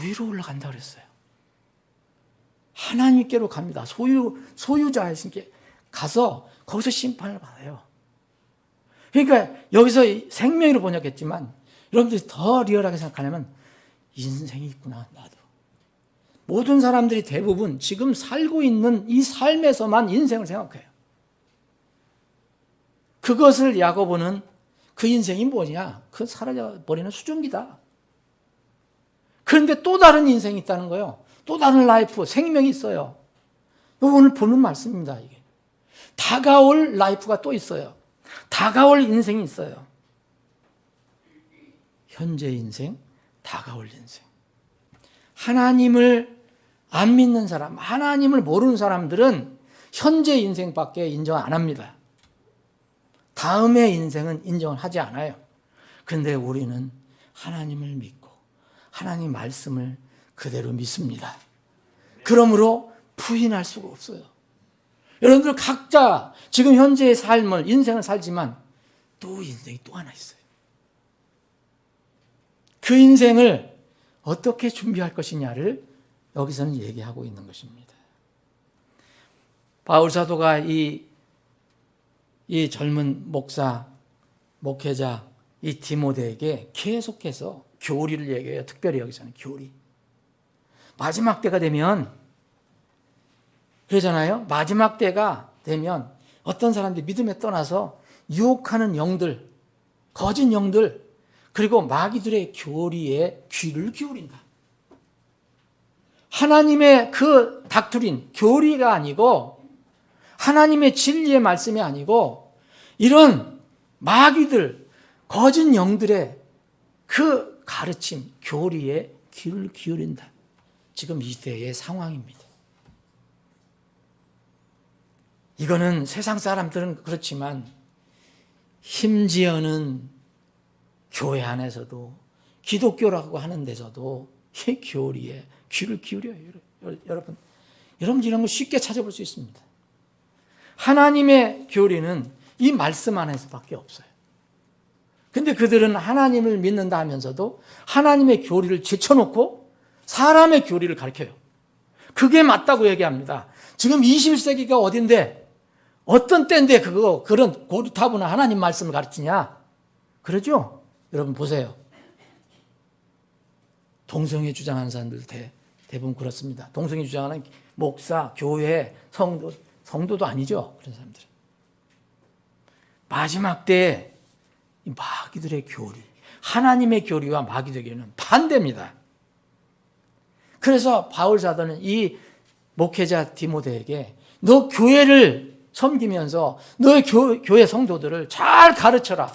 위로 올라간다 그랬어요. 하나님께로 갑니다. 소유자이신께 가서 거기서 심판을 받아요. 그러니까 여기서 생명으로 번역했지만 여러분들이 더 리얼하게 생각하려면 인생이 있구나, 나도. 모든 사람들이 대부분 지금 살고 있는 이 삶에서만 인생을 생각해요. 그것을 야고보는 그 인생이 뭐냐? 그 사라져버리는 수증기다. 그런데 또 다른 인생이 있다는 거예요. 또 다른 라이프, 생명이 있어요. 오늘 보는 말씀입니다, 이게. 다가올 라이프가 또 있어요. 다가올 인생이 있어요. 현재 인생, 다가올 인생. 하나님을 안 믿는 사람, 하나님을 모르는 사람들은 현재 인생밖에 인정 안 합니다. 다음의 인생은 인정을 하지 않아요. 그런데 우리는 하나님을 믿고 하나님 말씀을 그대로 믿습니다. 그러므로 부인할 수가 없어요. 여러분들 각자 지금 현재의 삶을, 인생을 살지만 또 인생이 또 하나 있어요. 그 인생을 어떻게 준비할 것이냐를 여기서는 얘기하고 있는 것입니다. 바울 사도가 이 젊은 목사, 목회자, 이 디모데에게 계속해서 교리를 얘기해요. 특별히 여기서는 교리. 마지막 때가 되면, 그러잖아요. 마지막 때가 되면 어떤 사람들이 믿음에 떠나서 유혹하는 영들, 거짓 영들, 그리고 마귀들의 교리에 귀를 기울인다. 하나님의 그 닥트린, 교리가 아니고 하나님의 진리의 말씀이 아니고 이런 마귀들, 거짓 영들의 그 가르침, 교리에 귀를 기울인다. 지금 이 시대의 상황입니다. 이거는 세상 사람들은 그렇지만 심지어는 교회 안에서도 기독교라고 하는 데서도 이 교리에 귀를 기울여요. 여러분 이런 거 쉽게 찾아볼 수 있습니다. 하나님의 교리는 이 말씀 안에서밖에 없어요. 근데 그들은 하나님을 믿는다 하면서도 하나님의 교리를 제쳐놓고 사람의 교리를 가르쳐요. 그게 맞다고 얘기합니다. 지금 21세기가 어딘데, 어떤 때인데 그런 고리타분한 하나님 말씀을 가르치냐? 그러죠? 여러분 보세요. 동성애 주장하는 사람들 대부분 그렇습니다. 동성애 주장하는 목사, 교회, 성도도 아니죠. 그런 사람들. 마지막 때에 마귀들의 교리, 하나님의 교리와 마귀들의 교리는 반대입니다. 그래서 바울 사도는 이 목회자 디모데에게 너 교회를 섬기면서 너의 교회 성도들을 잘 가르쳐라.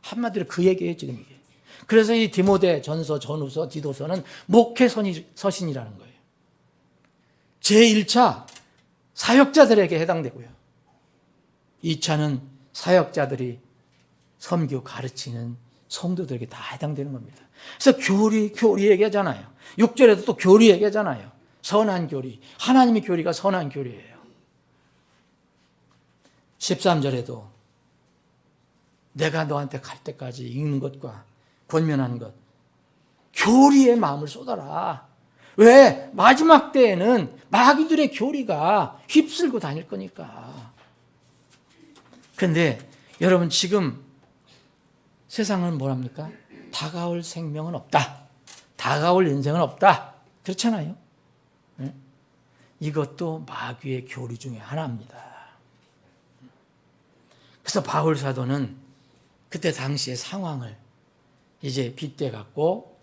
한마디로 그 얘기예요, 지금 이게. 그래서 이 디모데 전서, 전후서, 디도서는 목회 서신이라는 거예요. 제1차 사역자들에게 해당되고요. 2차는 사역자들이 섬기고 가르치는 성도들에게 다 해당되는 겁니다. 그래서 교리 얘기하잖아요. 6절에도 또 교리 얘기하잖아요. 선한 교리. 하나님의 교리가 선한 교리예요. 13절에도 내가 너한테 갈 때까지 읽는 것과 권면하는 것, 교리의 마음을 쏟아라. 왜? 마지막 때에는 마귀들의 교리가 휩쓸고 다닐 거니까. 그런데 여러분 지금 세상은 뭐랍니까? 다가올 생명은 없다. 다가올 인생은 없다. 그렇잖아요. 네? 이것도 마귀의 교리 중에 하나입니다. 그래서 바울 사도는 그때 당시의 상황을 이제 빗대 갖고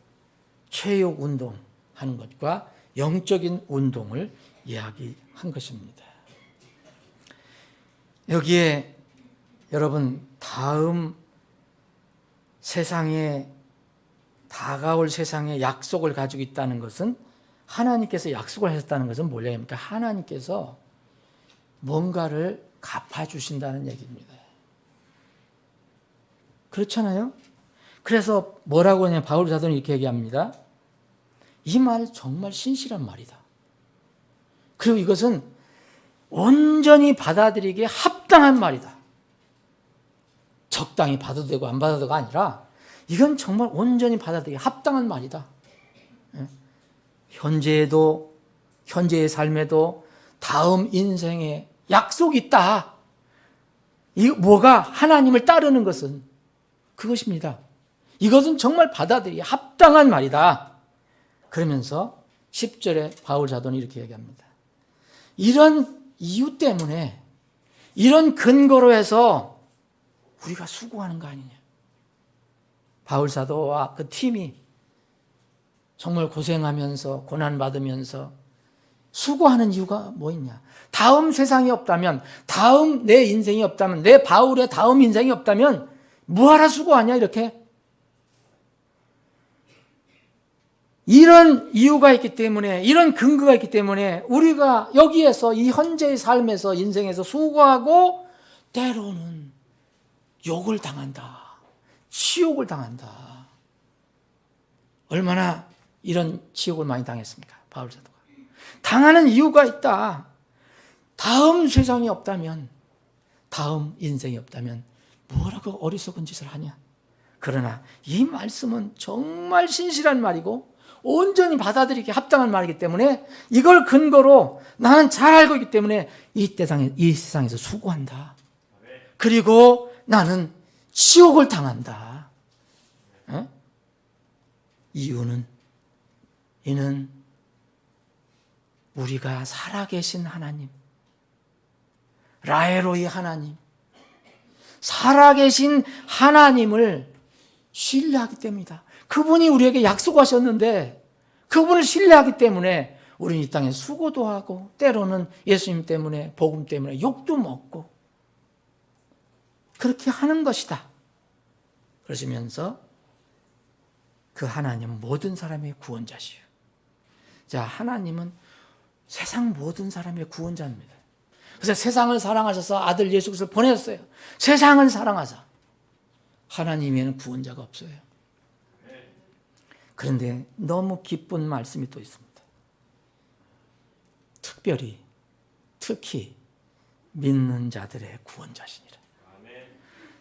체육 운동하는 것과 영적인 운동을 이야기한 것입니다. 여기에 여러분 다음 세상에 다가올 세상에 약속을 가지고 있다는 것은 하나님께서 약속을 하셨다는 것은 뭐냐니까 하나님께서 뭔가를 갚아주신다는 얘기입니다. 그렇잖아요? 그래서 뭐라고 하냐면 바울 사도는 이렇게 얘기합니다. 이 말 정말 신실한 말이다. 그리고 이것은 온전히 받아들이기에 합당한 말이다. 적당히 받아도 되고 안 받아도 되고가 아니라 이건 정말 온전히 받아들이기에 합당한 말이다. 현재의 삶에도 다음 인생에 약속이 있다. 이 뭐가 하나님을 따르는 것은 그것입니다. 이것은 정말 받아들이기 합당한 말이다. 그러면서 10절에 바울 사도는 이렇게 얘기합니다. 이런 이유 때문에 이런 근거로 해서 우리가 수고하는 거 아니냐. 바울 사도와 그 팀이 정말 고생하면서 고난받으면서 수고하는 이유가 뭐 있냐. 다음 세상이 없다면, 다음 내 인생이 없다면, 내 바울의 다음 인생이 없다면 뭐하러 수고하냐 이렇게. 이런 이유가 있기 때문에, 이런 근거가 있기 때문에 우리가 여기에서 이 현재의 삶에서 인생에서 수고하고 때로는 욕을 당한다. 치욕을 당한다. 얼마나 이런 치욕을 많이 당했습니까? 바울 사도가. 당하는 이유가 있다. 다음 세상이 없다면, 다음 인생이 없다면 뭐라고 어리석은 짓을 하냐. 그러나 이 말씀은 정말 신실한 말이고 온전히 받아들이기 합당한 말이기 때문에 이걸 근거로 나는 잘 알고 있기 때문에 이 세상에서 수고한다. 그리고 나는 지옥을 당한다. 이유는 이는 우리가 살아계신 하나님, 라에로이 하나님, 살아계신 하나님을 신뢰하기 때문이다. 그분이 우리에게 약속하셨는데 그분을 신뢰하기 때문에 우리는 이 땅에 수고도 하고 때로는 예수님 때문에, 복음 때문에 욕도 먹고 그렇게 하는 것이다. 그러시면서 그 하나님은 모든 사람의 구원자시요. 자, 하나님은 세상 모든 사람의 구원자입니다. 그래서 세상을 사랑하셔서 아들 예수 그리스도를 보내셨어요. 세상을 사랑하사. 하나님에는 구원자가 없어요. 그런데 너무 기쁜 말씀이 또 있습니다. 특히 믿는 자들의 구원자시니라.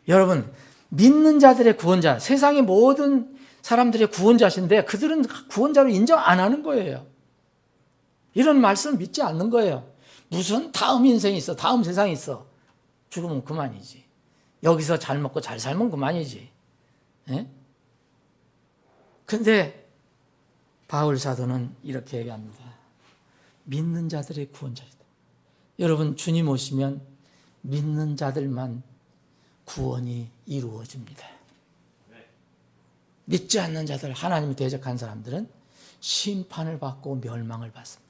여러분, 믿는 자들의 구원자, 세상의 모든 사람들의 구원자신데 그들은 구원자로 인정 안 하는 거예요. 이런 말씀을 믿지 않는 거예요. 무슨 다음 인생이 있어, 다음 세상이 있어. 죽으면 그만이지. 여기서 잘 먹고 잘 살면 그만이지. 그런데 바울 사도는 이렇게 얘기합니다. 믿는 자들의 구원자이다. 여러분, 주님 오시면 믿는 자들만 구원이 이루어집니다. 믿지 않는 자들, 하나님을 대적한 사람들은 심판을 받고 멸망을 받습니다.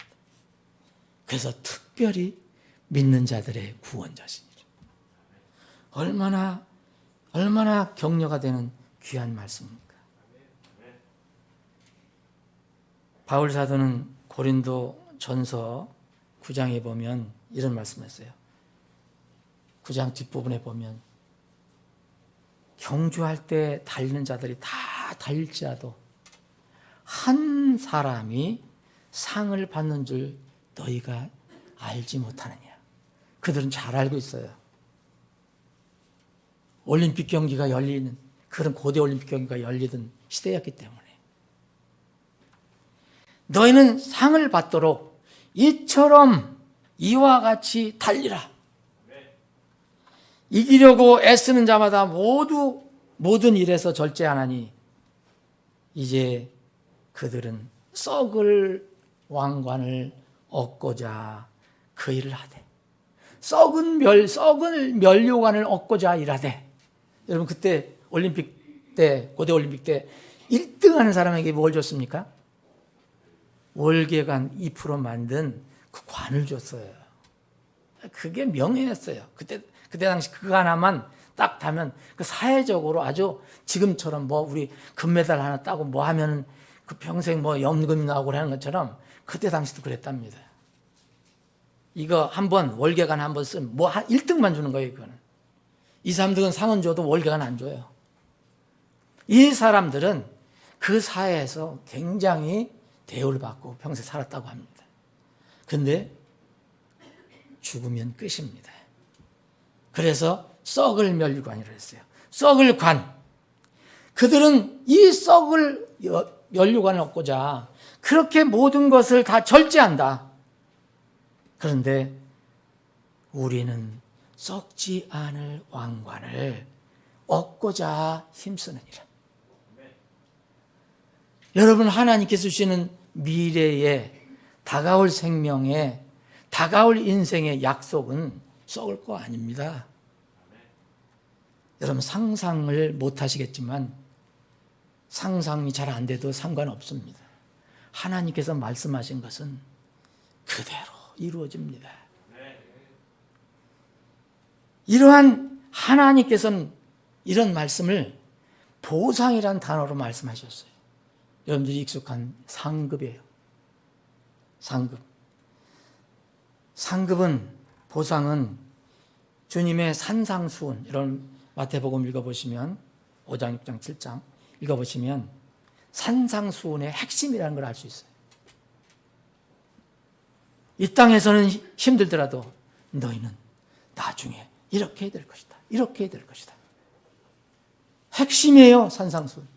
그래서 특별히 믿는 자들의 구원자시니라. 얼마나 격려가 되는 귀한 말씀입니까? 바울 사도는 고린도 전서 9장에 보면 이런 말씀을 했어요. 9장 뒷부분에 보면 경주할 때 달리는 자들이 다 달릴지라도 한 사람이 상을 받는 줄 너희가 알지 못하느냐. 그들은 잘 알고 있어요. 올림픽 경기가 열리는, 그런 고대 올림픽 경기가 열리던 시대였기 때문에 너희는 상을 받도록 이처럼 이와 같이 달리라. 이기려고 애쓰는 자마다 모두 모든 일에서 절제하나니 이제 그들은 썩을 왕관을 얻고자 그 일을 하되 썩은 면류관을 얻고자 일하되. 여러분, 그때 올림픽 때, 고대 올림픽 때 1등 하는 사람에게 뭘 줬습니까? 월계관 2% 만든 그 관을 줬어요. 그게 명예였어요. 그때 당시 그거 하나만 딱 타면 그 사회적으로 아주 지금처럼 뭐 우리 금메달 하나 따고 뭐 하면 그 평생 뭐 연금이 나오고 하는 것처럼 그때 당시도 그랬답니다. 이거 한번 월계관 한번 쓰면 뭐 1등만 주는 거예요. 이거는 2, 3등은 상은 줘도 월계관 안 줘요. 이 사람들은 그 사회에서 굉장히 대우를 받고 평생 살았다고 합니다. 그런데 죽으면 끝입니다. 그래서 썩을 면류관이라고 했어요. 썩을 관. 그들은 이 썩을 면류관을 얻고자 그렇게 모든 것을 다 절제한다. 그런데 우리는 썩지 않을 왕관을 얻고자 힘쓰느니라. 여러분, 하나님께서 주시는 미래의 다가올 생명의 다가올 인생의 약속은 썩을 거 아닙니다. 여러분, 상상을 못 하시겠지만 상상이 잘 안 돼도 상관없습니다. 하나님께서 말씀하신 것은 그대로 이루어집니다. 이러한 하나님께서는 이런 말씀을 보상이라는 단어로 말씀하셨어요. 여러분들이 익숙한 상급이에요. 상급은, 보상은 주님의 산상수훈, 이런 마태복음 읽어보시면 5장, 6장, 7장 읽어보시면 산상수훈의 핵심이라는 걸 알 수 있어요. 이 땅에서는 힘들더라도 너희는 나중에 이렇게 될 것이다. 이렇게 될 것이다. 핵심이에요, 산상수훈.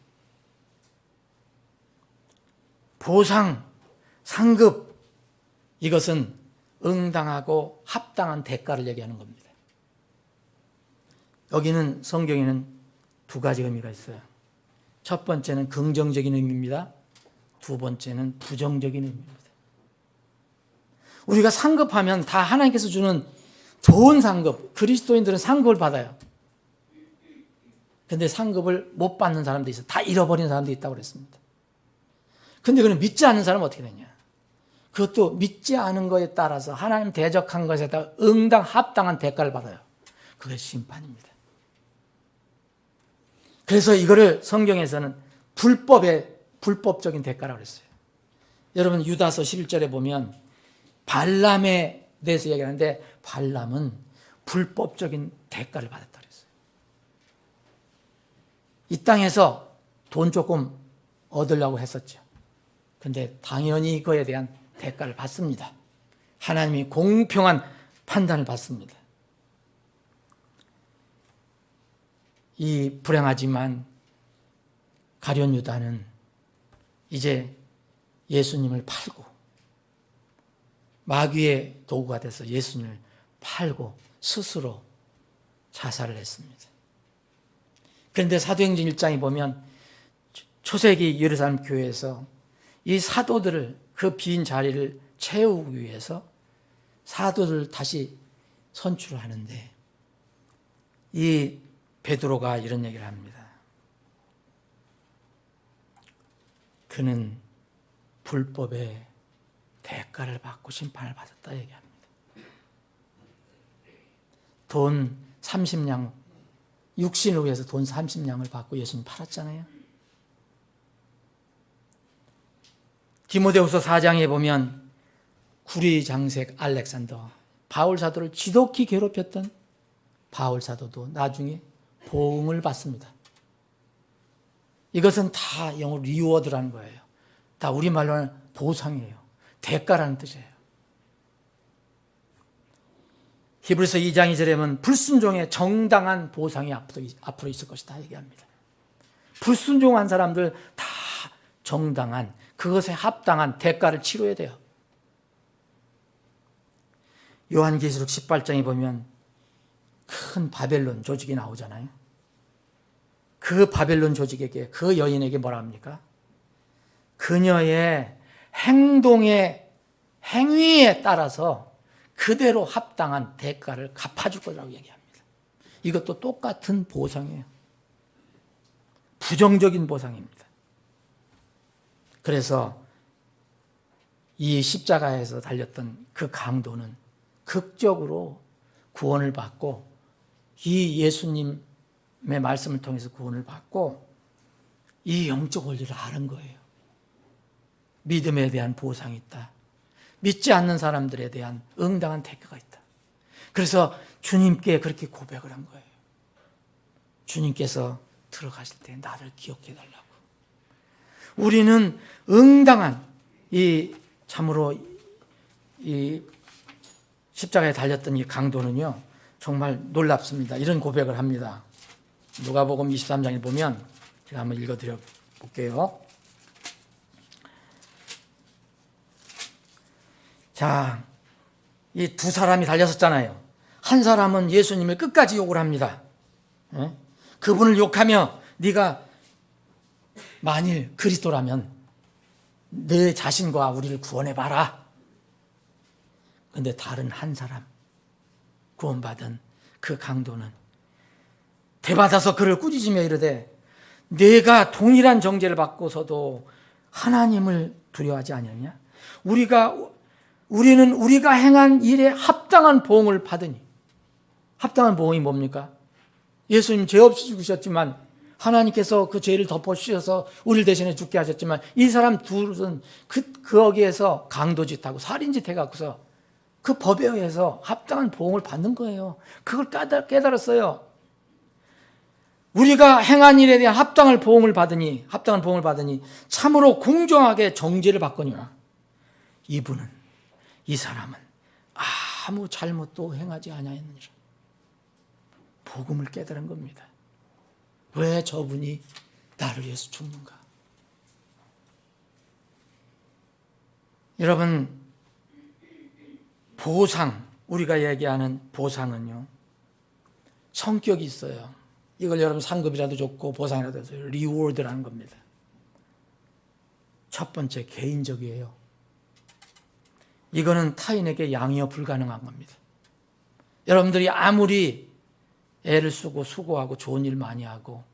보상, 상급, 이것은 응당하고 합당한 대가를 얘기하는 겁니다. 여기는 성경에는 두 가지 의미가 있어요. 첫 번째는 긍정적인 의미입니다. 두 번째는 부정적인 의미입니다. 우리가 상급하면 다 하나님께서 주는 좋은 상급, 그리스도인들은 상급을 받아요. 근데 상급을 못 받는 사람도 있어요. 다 잃어버린 사람도 있다고 그랬습니다. 근데 그는 믿지 않는 사람은 어떻게 되냐? 그것도 믿지 않은 것에 따라서 하나님 대적한 것에 따라 응당 합당한 대가를 받아요. 그게 심판입니다. 그래서 이거를 성경에서는 불법적인 대가라고 그랬어요. 여러분 유다서 11절에 보면 발람에 대해서 얘기하는데 발람은 불법적인 대가를 받았다 그랬어요. 이 땅에서 돈 조금 얻으려고 했었죠. 근데 당연히 그에 대한 대가를 받습니다. 하나님이 공평한 판단을 받습니다. 이 불행하지만 가룟 유다는 이제 예수님을 팔고 마귀의 도구가 돼서 예수님을 팔고 스스로 자살을 했습니다. 그런데 사도행전 1장에 보면 초세기 예루살렘 교회에서 이 사도들을 그 빈 자리를 채우기 위해서 사도들을 다시 선출을 하는데 이 베드로가 이런 얘기를 합니다. 그는 불법의 대가를 받고 심판을 받았다 얘기합니다. 돈 30냥, 육신을 위해서 돈 30냥을 받고 예수님 팔았잖아요. 디모데후서 4장에 보면 구리장색 알렉산더, 바울 사도를 지독히 괴롭혔던 바울 사도도 나중에 보응을 받습니다. 이것은 다 영어 리워드라는 거예요. 다 우리말로는 보상이에요. 대가라는 뜻이에요. 히브리서 2장 2절에 보면 불순종의 정당한 보상이 앞으로 있을 것이다 얘기합니다. 불순종한 사람들 다 정당한, 그것에 합당한 대가를 치러야 돼요. 요한계시록 18장에 보면 큰 바벨론 조직이 나오잖아요. 그 바벨론 조직에게, 그 여인에게 뭐라 합니까? 그녀의 행위에 따라서 그대로 합당한 대가를 갚아줄 거라고 얘기합니다. 이것도 똑같은 보상이에요. 부정적인 보상입니다. 그래서 이 십자가에서 달렸던 그 강도는 극적으로 구원을 받고 이 예수님의 말씀을 통해서 구원을 받고 이 영적 원리를 아는 거예요. 믿음에 대한 보상이 있다. 믿지 않는 사람들에 대한 응당한 대가가 있다. 그래서 주님께 그렇게 고백을 한 거예요. 주님께서 들어가실 때 나를 기억해 달라고. 우리는 응당한 참으로 이 십자가에 달렸던 이 강도는요 정말 놀랍습니다. 이런 고백을 합니다. 누가복음 23장에 보면 제가 한번 읽어드려 볼게요. 자, 이 두 사람이 달렸었잖아요. 한 사람은 예수님을 끝까지 욕을 합니다. 그분을 욕하며 네가 만일 그리스도라면 내 자신과 우리를 구원해봐라. 그런데 다른 한 사람, 구원받은 그 강도는 대받아서 그를 꾸짖으며 이르되 내가 동일한 정죄를 받고서도 하나님을 두려워하지 않느냐? 우리는 우리가 행한 일에 합당한 보응을 받으니. 합당한 보응이 뭡니까? 예수님 죄 없이 죽으셨지만 하나님께서 그 죄를 덮어주셔서 우리를 대신해 죽게 하셨지만 이 사람 둘은 거기에서 강도짓하고 살인짓 해갖고서 그 법에 의해서 합당한 보응을 받는 거예요. 그걸 깨달았어요. 우리가 행한 일에 대한 합당한 보응을 받으니 참으로 공정하게 정죄를 받거니와 이 사람은 아무 잘못도 행하지 아니하였느니라. 복음을 깨달은 겁니다. 왜 저분이 나를 위해서 죽는가? 여러분, 보상, 우리가 얘기하는 보상은요, 성격이 있어요. 이걸 여러분 상급이라도 좋고 보상이라도 해서 리워드라는 겁니다. 첫 번째, 개인적이에요. 이거는 타인에게 양이어 불가능한 겁니다. 여러분들이 아무리 애를 쓰고 수고하고 좋은 일 많이 하고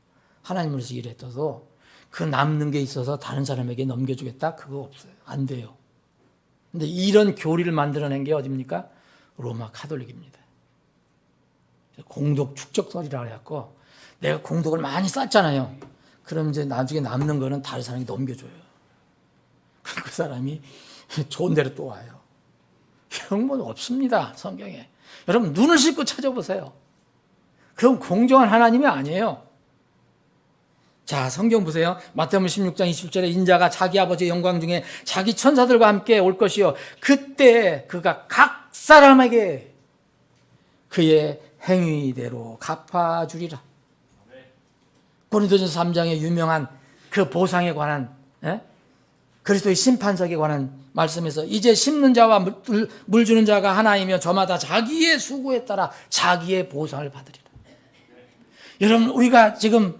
하나님을 위해서 일했어도 그 남는 게 있어서 다른 사람에게 넘겨주겠다? 그거 없어요. 안 돼요. 근데 이런 교리를 만들어낸 게 어디입니까? 로마 카톨릭입니다. 공덕 축적설이라고 해갖고 내가 공덕을 많이 쌓잖아요. 그럼 이제 나중에 남는 거는 다른 사람에게 넘겨줘요. 그럼 그 사람이 좋은 데로 또 와요. 이런 건 없습니다, 성경에. 여러분, 눈을 씻고 찾아보세요. 그건 공정한 하나님이 아니에요. 자, 성경 보세요. 마태복음 16장 20절에 인자가 자기 아버지의 영광 중에 자기 천사들과 함께 올 것이요, 그때 그가 각 사람에게 그의 행위대로 갚아주리라. 고린도전서 3장의 유명한 그 보상에 관한, 그리스도의 심판석에 관한 말씀에서 이제 심는 자와 물 주는 자가 하나이며 저마다 자기의 수고에 따라 자기의 보상을 받으리라. 여러분, 우리가 지금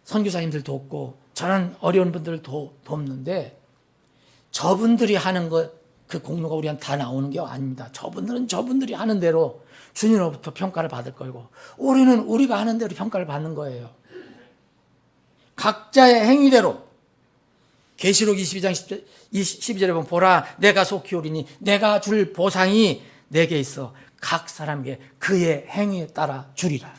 선교사님들 돕고 저는 어려운 분들을 돕는데 저분들이 하는 그 공로가 우리한테 다 나오는 게 아닙니다. 저분들은 저분들이 하는 대로 주님으로부터 평가를 받을 거고 우리는 우리가 하는 대로 평가를 받는 거예요. 각자의 행위대로. 계시록 22장 12절에 보면 보라, 내가 속히 오리니 내가 줄 보상이 내게 있어 각 사람에게 그의 행위에 따라 주리라.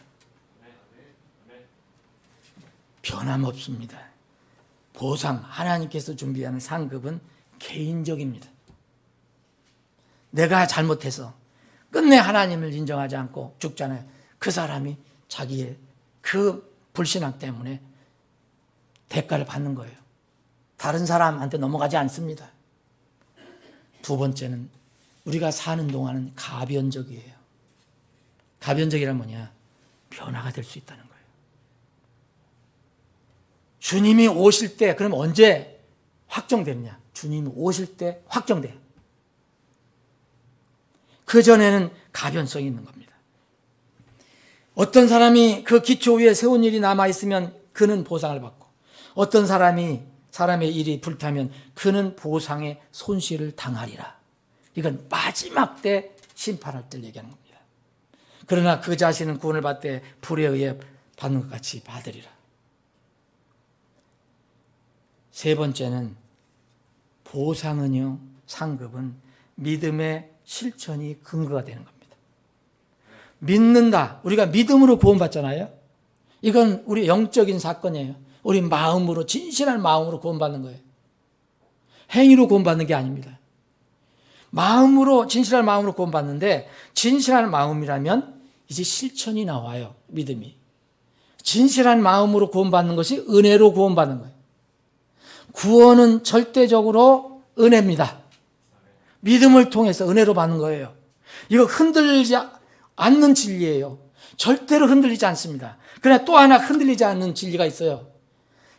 변함없습니다. 보상, 하나님께서 준비하는 상급은 개인적입니다. 내가 잘못해서 끝내 하나님을 인정하지 않고 죽잖아요. 그 사람이 자기의 그 불신앙 때문에 대가를 받는 거예요. 다른 사람한테 넘어가지 않습니다. 두 번째는 우리가 사는 동안은 가변적이에요. 가변적이란 뭐냐? 변화가 될 수 있다는 거예요. 주님이 오실 때, 그럼 언제 확정되느냐? 주님이 오실 때 확정돼요. 그전에는 가변성이 있는 겁니다. 어떤 사람이 그 기초 위에 세운 일이 남아있으면 그는 보상을 받고, 어떤 사람의 일이 불타면 그는 보상의 손실을 당하리라. 이건 마지막 때 심판할 때 얘기하는 겁니다. 그러나 그 자신은 구원을 받되 불에 의해 받는 것 같이 받으리라. 세 번째는 보상은요, 상급은 믿음의 실천이 근거가 되는 겁니다. 믿는다. 우리가 믿음으로 구원받잖아요. 이건 우리 영적인 사건이에요. 우리 마음으로, 진실한 마음으로 구원받는 거예요. 행위로 구원받는 게 아닙니다. 마음으로, 진실한 마음으로 구원받는데, 진실한 마음이라면 이제 실천이 나와요. 믿음이. 진실한 마음으로 구원받는 것이 은혜로 구원받는 거예요. 구원은 절대적으로 은혜입니다. 믿음을 통해서 은혜로 받는 거예요. 이거 흔들리지 않는 진리예요. 절대로 흔들리지 않습니다. 그러나 또 하나 흔들리지 않는 진리가 있어요.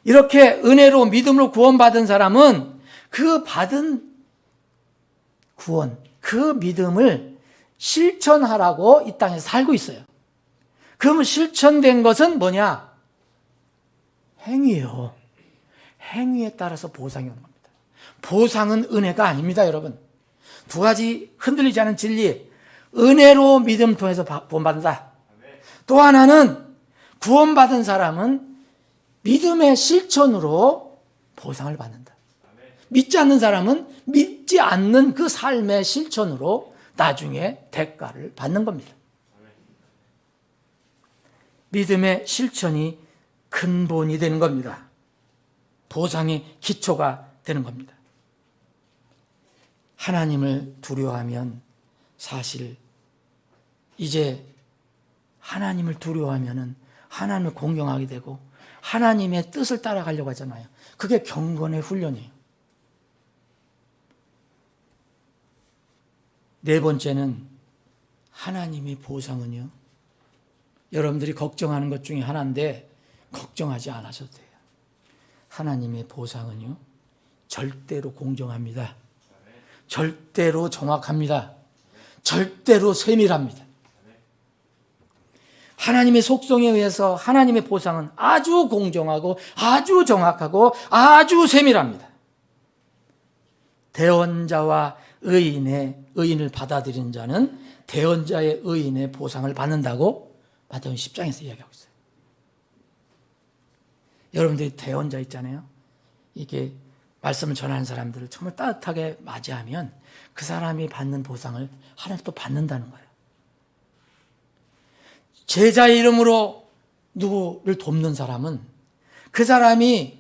이렇게 은혜로 믿음으로 구원받은 사람은 그 받은 구원, 그 믿음을 실천하라고 이 땅에 살고 있어요. 그러면 실천된 것은 뭐냐? 행위예요. 행위에 따라서 보상이 오는 겁니다. 보상은 은혜가 아닙니다, 여러분. 두 가지 흔들리지 않은 진리. 은혜로 믿음 통해서 구원받는다. 또 하나는 구원받은 사람은 믿음의 실천으로 보상을 받는다. 믿지 않는 사람은 믿지 않는 그 삶의 실천으로 나중에 대가를 받는 겁니다. 믿음의 실천이 근본이 되는 겁니다. 보상의 기초가 되는 겁니다. 하나님을 두려워하면 사실 이제 하나님을 두려워하면은 하나님을 공경하게 되고 하나님의 뜻을 따라가려고 하잖아요. 그게 경건의 훈련이에요. 네 번째는 하나님의 보상은요, 여러분들이 걱정하는 것 중에 하나인데 걱정하지 않으셔도 돼요. 하나님의 보상은요, 절대로 공정합니다. 절대로 정확합니다. 절대로 세밀합니다. 하나님의 속성에 의해서 하나님의 보상은 아주 공정하고 아주 정확하고 아주 세밀합니다. 대언자와 의인을 받아들이는 자는 대언자의 의인의 보상을 받는다고 마태복음 10장에서 이야기하고 있어요. 여러분들이 대언자 있잖아요. 이게 말씀을 전하는 사람들을 정말 따뜻하게 맞이하면 그 사람이 받는 보상을 하나님 또 받는다는 거예요. 제자의 이름으로 누구를 돕는 사람은 그 사람이,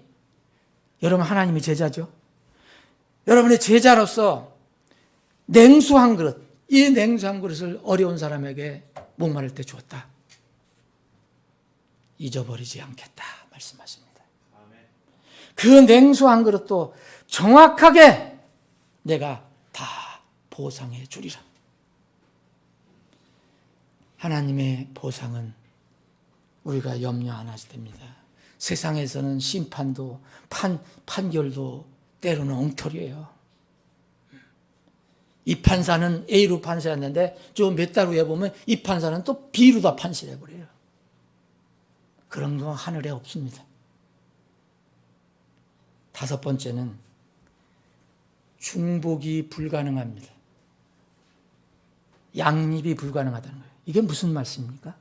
여러분 하나님의 제자죠. 여러분의 제자로서 냉수 한 그릇, 이 냉수 한 그릇을 어려운 사람에게 목마를 때 주었다. 잊어버리지 않겠다 말씀하십니다. 그 냉수 한 그릇도 정확하게 내가 다 보상해 주리라. 하나님의 보상은 우리가 염려 안 하셔도 됩니다. 세상에서는 심판도 판결도 때로는 엉터리예요. 이 판사는 A로 판사였는데 좀 몇 달 후에 보면 이 판사는 또 B로 다 판시해버려요. 그런 거 하늘에 없습니다. 다섯 번째는 중복이 불가능합니다. 양립이 불가능하다는 거예요. 이게 무슨 말씀입니까?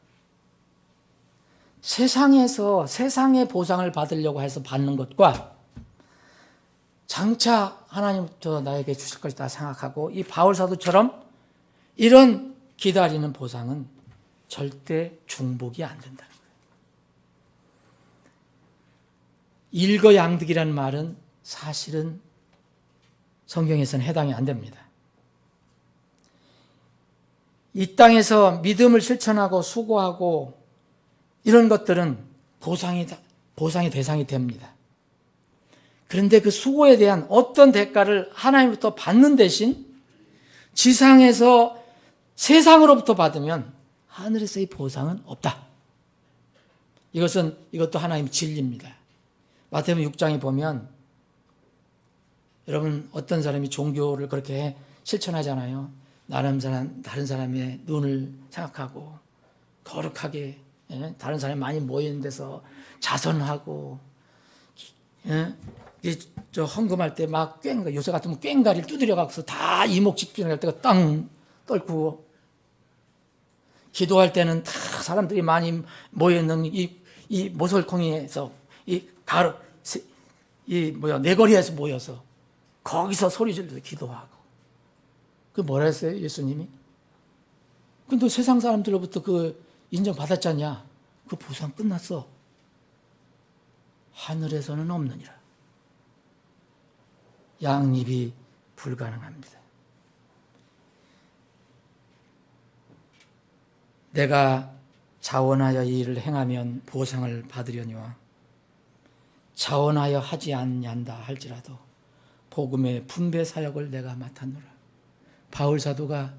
세상에서 세상의 보상을 받으려고 해서 받는 것과 장차 하나님부터 나에게 주실 것이다 생각하고 이 바울 사도처럼 이런 기다리는 보상은 절대 중복이 안 된다는 거예요. 일거양득이라는 말은 사실은 성경에서는 해당이 안 됩니다. 이 땅에서 믿음을 실천하고 수고하고 이런 것들은 보상의 대상이 됩니다. 그런데 그 수고에 대한 어떤 대가를 하나님부터 받는 대신 지상에서 세상으로부터 받으면 하늘에서의 보상은 없다. 이것도 하나님의 진리입니다. 마태복음 6장에 보면 여러분 어떤 사람이 종교를 그렇게 실천하잖아요. 다른 사람의 눈을 생각하고 거룩하게, 다른 사람이 많이 모이는 데서 자선하고, 저 헌금할 때 막 요새 같으면 꽹가리를 두드려 갖고서 다 이목 집중할 때가 땅 떨고, 기도할 때는 다 사람들이 많이 모여 있는 이 모설콩이에서 내거리에서 모여서 거기서 소리 지르면서 기도하고. 그 뭐라 했어요, 예수님이? 근데 세상 사람들로부터 그 인정받았잖냐? 그 보상 끝났어. 하늘에서는 없느니라. 양립이 불가능합니다. 내가 자원하여 이 일을 행하면 보상을 받으려니와 자원하여 하지 않는다 할지라도 복음의 분배 사역을 내가 맡았노라. 바울 사도가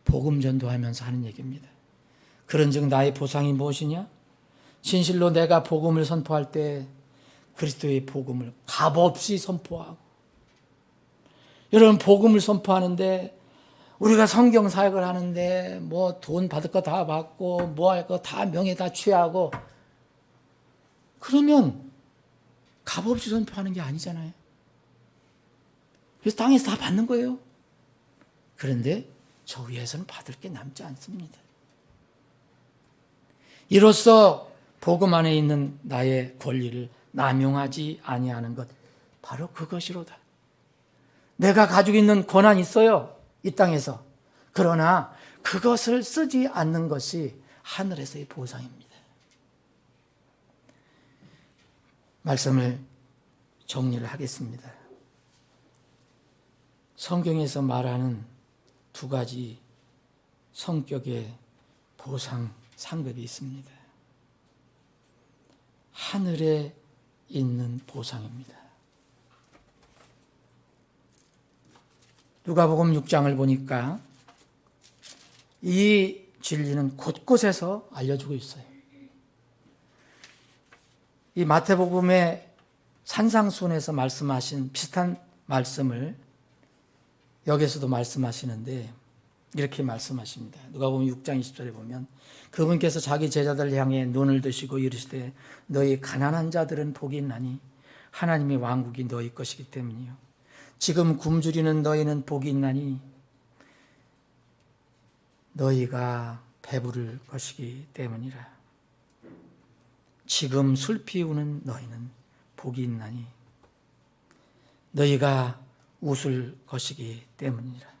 복음 전도하면서 하는 얘기입니다. 그런즉 나의 보상이 무엇이냐? 진실로 내가 복음을 선포할 때 그리스도의 복음을 값없이 선포하고, 여러분 복음을 선포하는데 우리가 성경 사역을 하는데 뭐 돈 받을 거 다 받고 뭐 할 거 다 명예 다 취하고 그러면 값없이 선포하는 게 아니잖아요. 그래서 땅에서 다 받는 거예요. 그런데 저 위에서는 받을 게 남지 않습니다. 이로써 복음 안에 있는 나의 권리를 남용하지 아니하는 것, 바로 그것이로다. 내가 가지고 있는 권한이 있어요, 이 땅에서. 그러나 그것을 쓰지 않는 것이 하늘에서의 보상입니다. 말씀을 정리를 하겠습니다. 성경에서 말하는 두 가지 성격의 보상 상급이 있습니다. 하늘에 있는 보상입니다. 누가복음 6장을 보니까 이 진리는 곳곳에서 알려주고 있어요. 이 마태복음의 산상수훈에서 말씀하신 비슷한 말씀을 여기서도 말씀하시는데 이렇게 말씀하십니다. 누가복음 6장 20절에 보면 그분께서 자기 제자들을 향해 눈을 드시고 이르시되 너희 가난한 자들은 복이 있나니 하나님의 왕국이 너희 것이기 때문이요. 지금 굶주리는 너희는 복이 있나니 너희가 배부를 것이기 때문이라. 지금 술 피우는 너희는 복이 있나니 너희가 웃을 것이기 때문이라.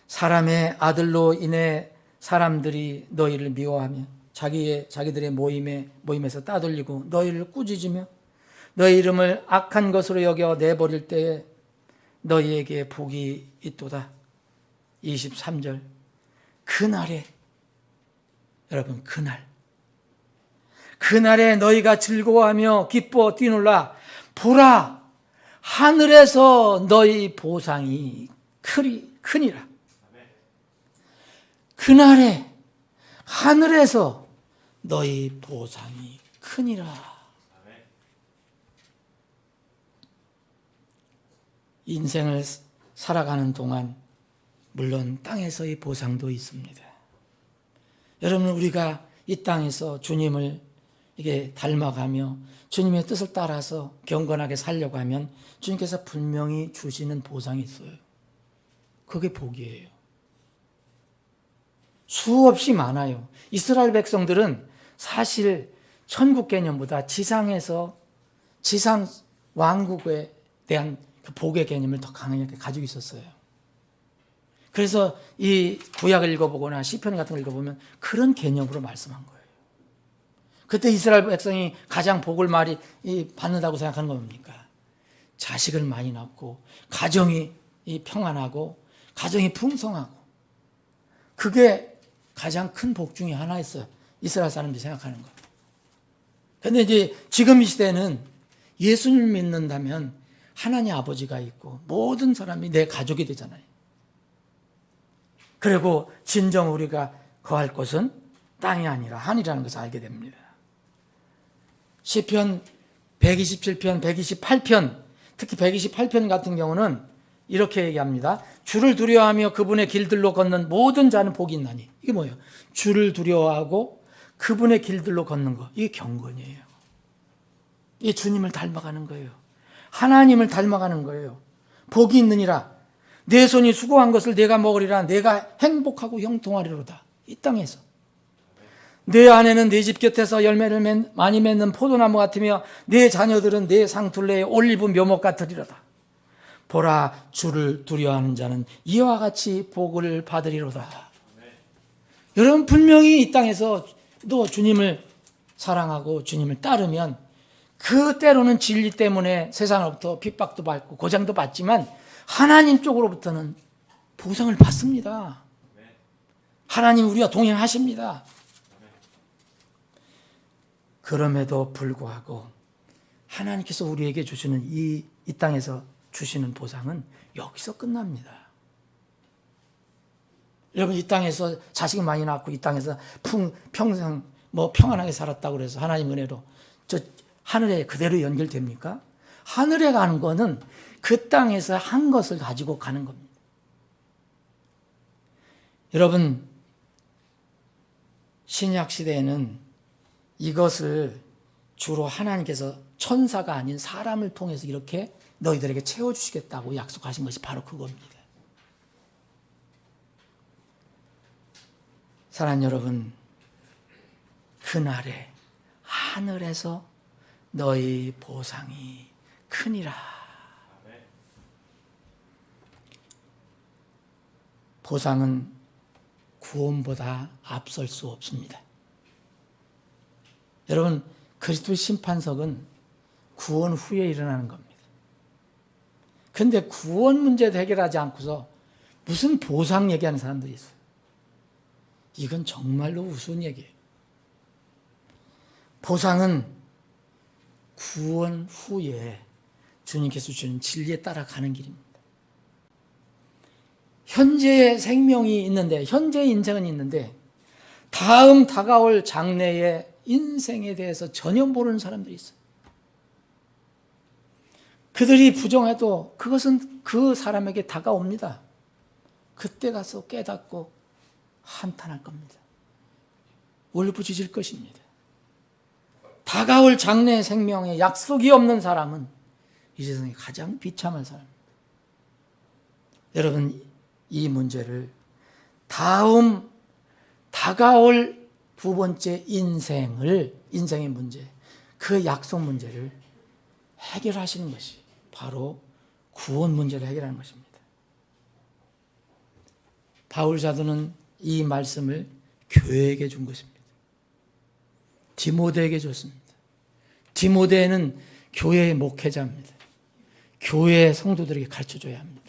사람의 아들로 인해 사람들이 너희를 미워하며 자기들의 모임에서 따돌리고 너희를 꾸짖으며 너희 이름을 악한 것으로 여겨 내버릴 때에 너희에게 복이 있도다. 23절. 그날에 여러분 그날에 너희가 즐거워하며 기뻐 뛰놀라. 보라 하늘에서 너희 보상이 크니라. 그날에 하늘에서 너희 보상이 크니라. 인생을 살아가는 동안 물론 땅에서의 보상도 있습니다. 여러분 우리가 이 땅에서 주님을 이게 닮아가며 주님의 뜻을 따라서 경건하게 살려고 하면 주님께서 분명히 주시는 보상이 있어요. 그게 복이에요. 수없이 많아요. 이스라엘 백성들은 사실 천국 개념보다 지상 왕국에 대한 그 복의 개념을 더 강하게 가지고 있었어요. 그래서 이 구약을 읽어보거나 시편 같은 걸 읽어보면 그런 개념으로 말씀한 거예요. 그때 이스라엘 백성이 가장 복을 많이 받는다고 생각하는 건 뭡니까? 자식을 많이 낳고 가정이 평안하고 가정이 풍성하고 그게 가장 큰 복 중에 하나였어요. 이스라엘 사람들이 생각하는 거. 그런데 이제 지금 이 시대는 예수님을 믿는다면 하나님 아버지가 있고 모든 사람이 내 가족이 되잖아요. 그리고 진정 우리가 거할 곳은 땅이 아니라 하늘이라는 것을 알게 됩니다. 시편 127편, 128편, 특히 128편 같은 경우는 이렇게 얘기합니다. 주를 두려워하며 그분의 길들로 걷는 모든 자는 복이 있나니. 이게 뭐예요? 주를 두려워하고 그분의 길들로 걷는 거. 이게 경건이에요. 이게 주님을 닮아가는 거예요. 하나님을 닮아가는 거예요. 복이 있느니라. 내 손이 수고한 것을 내가 먹으리라. 내가 행복하고 형통하리로다. 이 땅에서. 내 아내는 내 집 곁에서 열매를 많이 맺는 포도나무 같으며 내 자녀들은 내 상둘레에 올리브 묘목 같으리로다. 보라 주를 두려워하는 자는 이와 같이 복을 받으리로다. 여러분 분명히 이 땅에서 또 주님을 사랑하고 주님을 따르면 그 때로는 진리 때문에 세상으로부터 핍박도 받고 고장도 받지만 하나님 쪽으로부터는 보상을 받습니다. 하나님 우리와 동행하십니다. 그럼에도 불구하고 하나님께서 우리에게 주시는 이 땅에서 주시는 보상은 여기서 끝납니다. 여러분 이 땅에서 자식 많이 낳고 이 땅에서 평생 평안하게 살았다고 그래서 하나님 은혜로 저 하늘에 그대로 연결됩니까? 하늘에 가는 거는 그 땅에서 한 것을 가지고 가는 겁니다. 여러분 신약 시대에는 이것을 주로 하나님께서 천사가 아닌 사람을 통해서 이렇게 너희들에게 채워주시겠다고 약속하신 것이 바로 그겁니다. 사랑하는 여러분, 그날에 하늘에서 너희 보상이 크니라. 보상은 구원보다 앞설 수 없습니다. 여러분, 그리스도의 심판석은 구원 후에 일어나는 겁니다. 그런데 구원 문제도 해결하지 않고서 무슨 보상 얘기하는 사람들이 있어요. 이건 정말로 우스운 얘기예요. 보상은 구원 후에 주님께서 주는 진리에 따라가는 길입니다. 현재의 생명이 있는데, 현재의 인생은 있는데 다음 다가올 장래의 인생에 대해서 전혀 모르는 사람들이 있어요. 그들이 부정해도 그것은 그 사람에게 다가옵니다. 그때 가서 깨닫고 한탄할 겁니다. 울부짖을 것입니다. 다가올 장래의 생명에 약속이 없는 사람은 이 세상에 가장 비참한 사람입니다. 여러분, 이 문제를 다가올 두 번째 인생의 문제, 그 약속 문제를 해결하시는 것이 바로 구원 문제를 해결하는 것입니다. 바울 사도는 이 말씀을 교회에게 준 것입니다. 디모데에게 줬습니다. 디모데는 교회의 목회자입니다. 교회의 성도들에게 가르쳐줘야 합니다.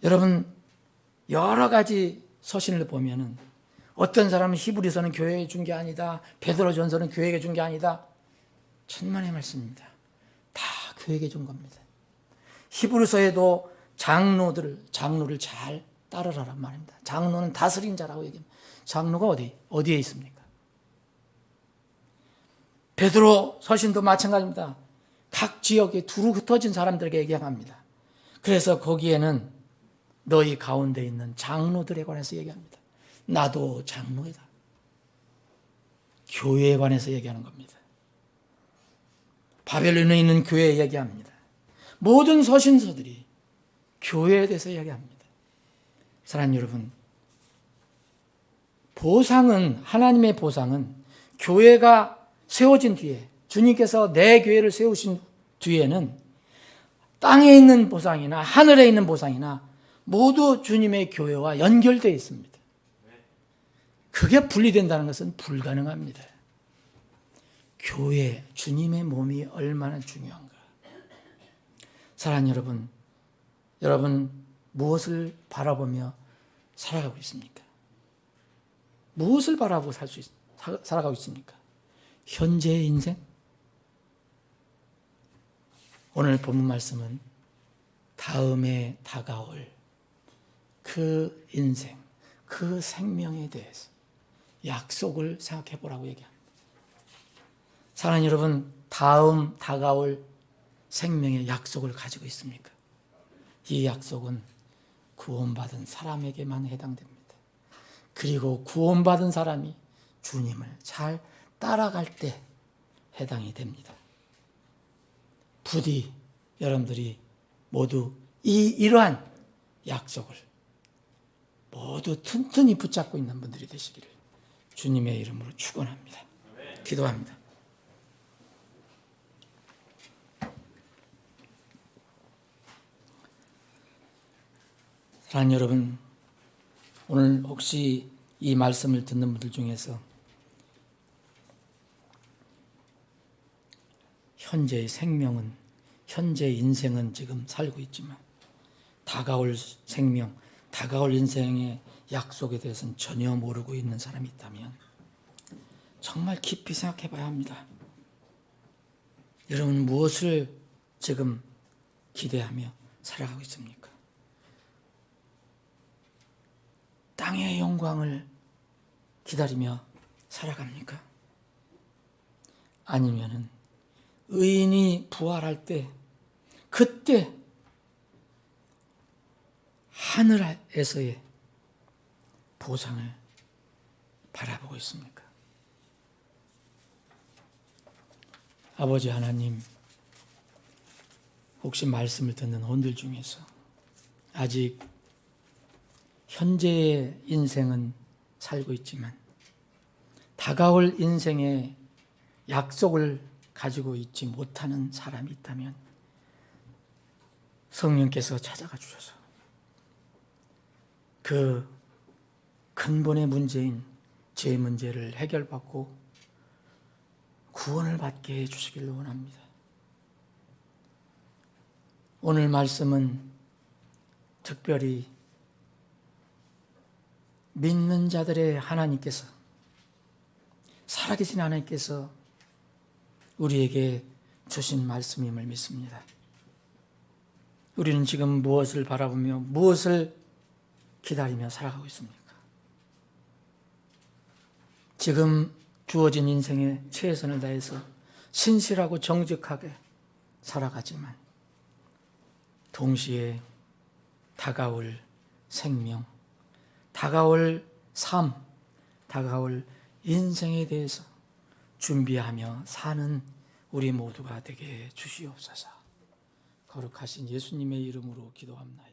여러분, 여러 가지 서신을 보면은 어떤 사람은 히브리서는 교회에 준 게 아니다, 베드로전서는 교회에게 준 게 아니다. 천만의 말씀입니다. 다 교회에게 준 겁니다. 히브리서에도 장로를 잘 따르라란 말입니다. 장로는 다스린 자라고 얘기합니다. 장로가 어디에 있습니까? 베드로 서신도 마찬가지입니다. 각 지역에 두루 흩어진 사람들에게 얘기합니다. 그래서 거기에는 너희 가운데 있는 장로들에 관해서 얘기합니다. 나도 장로이다. 교회에 관해서 얘기하는 겁니다. 바벨론에 있는 교회에 얘기합니다. 모든 서신서들이 교회에 대해서 얘기합니다. 사랑하는 여러분, 하나님의 보상은 교회가 세워진 뒤에, 주님께서 내 교회를 세우신 뒤에는 땅에 있는 보상이나 하늘에 있는 보상이나 모두 주님의 교회와 연결되어 있습니다. 그게 분리된다는 것은 불가능합니다. 교회, 주님의 몸이 얼마나 중요한가. 사랑하는 여러분 무엇을 바라보며 살아가고 있습니까? 무엇을 바라보고 살아가고 있습니까? 현재의 인생? 오늘 본문 말씀은 다음에 다가올 그 인생, 그 생명에 대해서 약속을 생각해 보라고 얘기합니다. 사랑하는 여러분, 다음 다가올 생명의 약속을 가지고 있습니까? 이 약속은 구원받은 사람에게만 해당됩니다. 그리고 구원받은 사람이 주님을 잘 따라갈 때 해당이 됩니다. 부디 여러분들이 모두 이러한 약속을 모두 튼튼히 붙잡고 있는 분들이 되시기를 주님의 이름으로 축원합니다. 기도합니다. 사랑하는 여러분, 오늘 혹시 이 말씀을 듣는 분들 중에서 현재의 생명은, 현재의 인생은 지금 살고 있지만 다가올 생명, 다가올 인생의 약속에 대해서는 전혀 모르고 있는 사람이 있다면 정말 깊이 생각해 봐야 합니다. 여러분, 무엇을 지금 기대하며 살아가고 있습니까? 땅의 영광을 기다리며 살아갑니까? 아니면은 의인이 부활할 때, 그때 하늘에서의 보상을 바라보고 있습니까? 아버지 하나님, 혹시 말씀을 듣는 혼들 중에서 아직 현재의 인생은 살고 있지만 다가올 인생의 약속을 가지고 있지 못하는 사람이 있다면 성령께서 찾아가 주셔서 그 근본의 문제인 죄 문제를 해결받고 구원을 받게 해주시길 원합니다. 오늘 말씀은 특별히 믿는 자들의 하나님께서, 살아계신 하나님께서 우리에게 주신 말씀임을 믿습니다. 우리는 지금 무엇을 바라보며 무엇을 기다리며 살아가고 있습니까? 지금 주어진 인생에 최선을 다해서 신실하고 정직하게 살아가지만 동시에 다가올 생명, 다가올 삶, 다가올 인생에 대해서 준비하며 사는 우리 모두가 되게 주시옵소서. 거룩하신 예수님의 이름으로 기도합니다.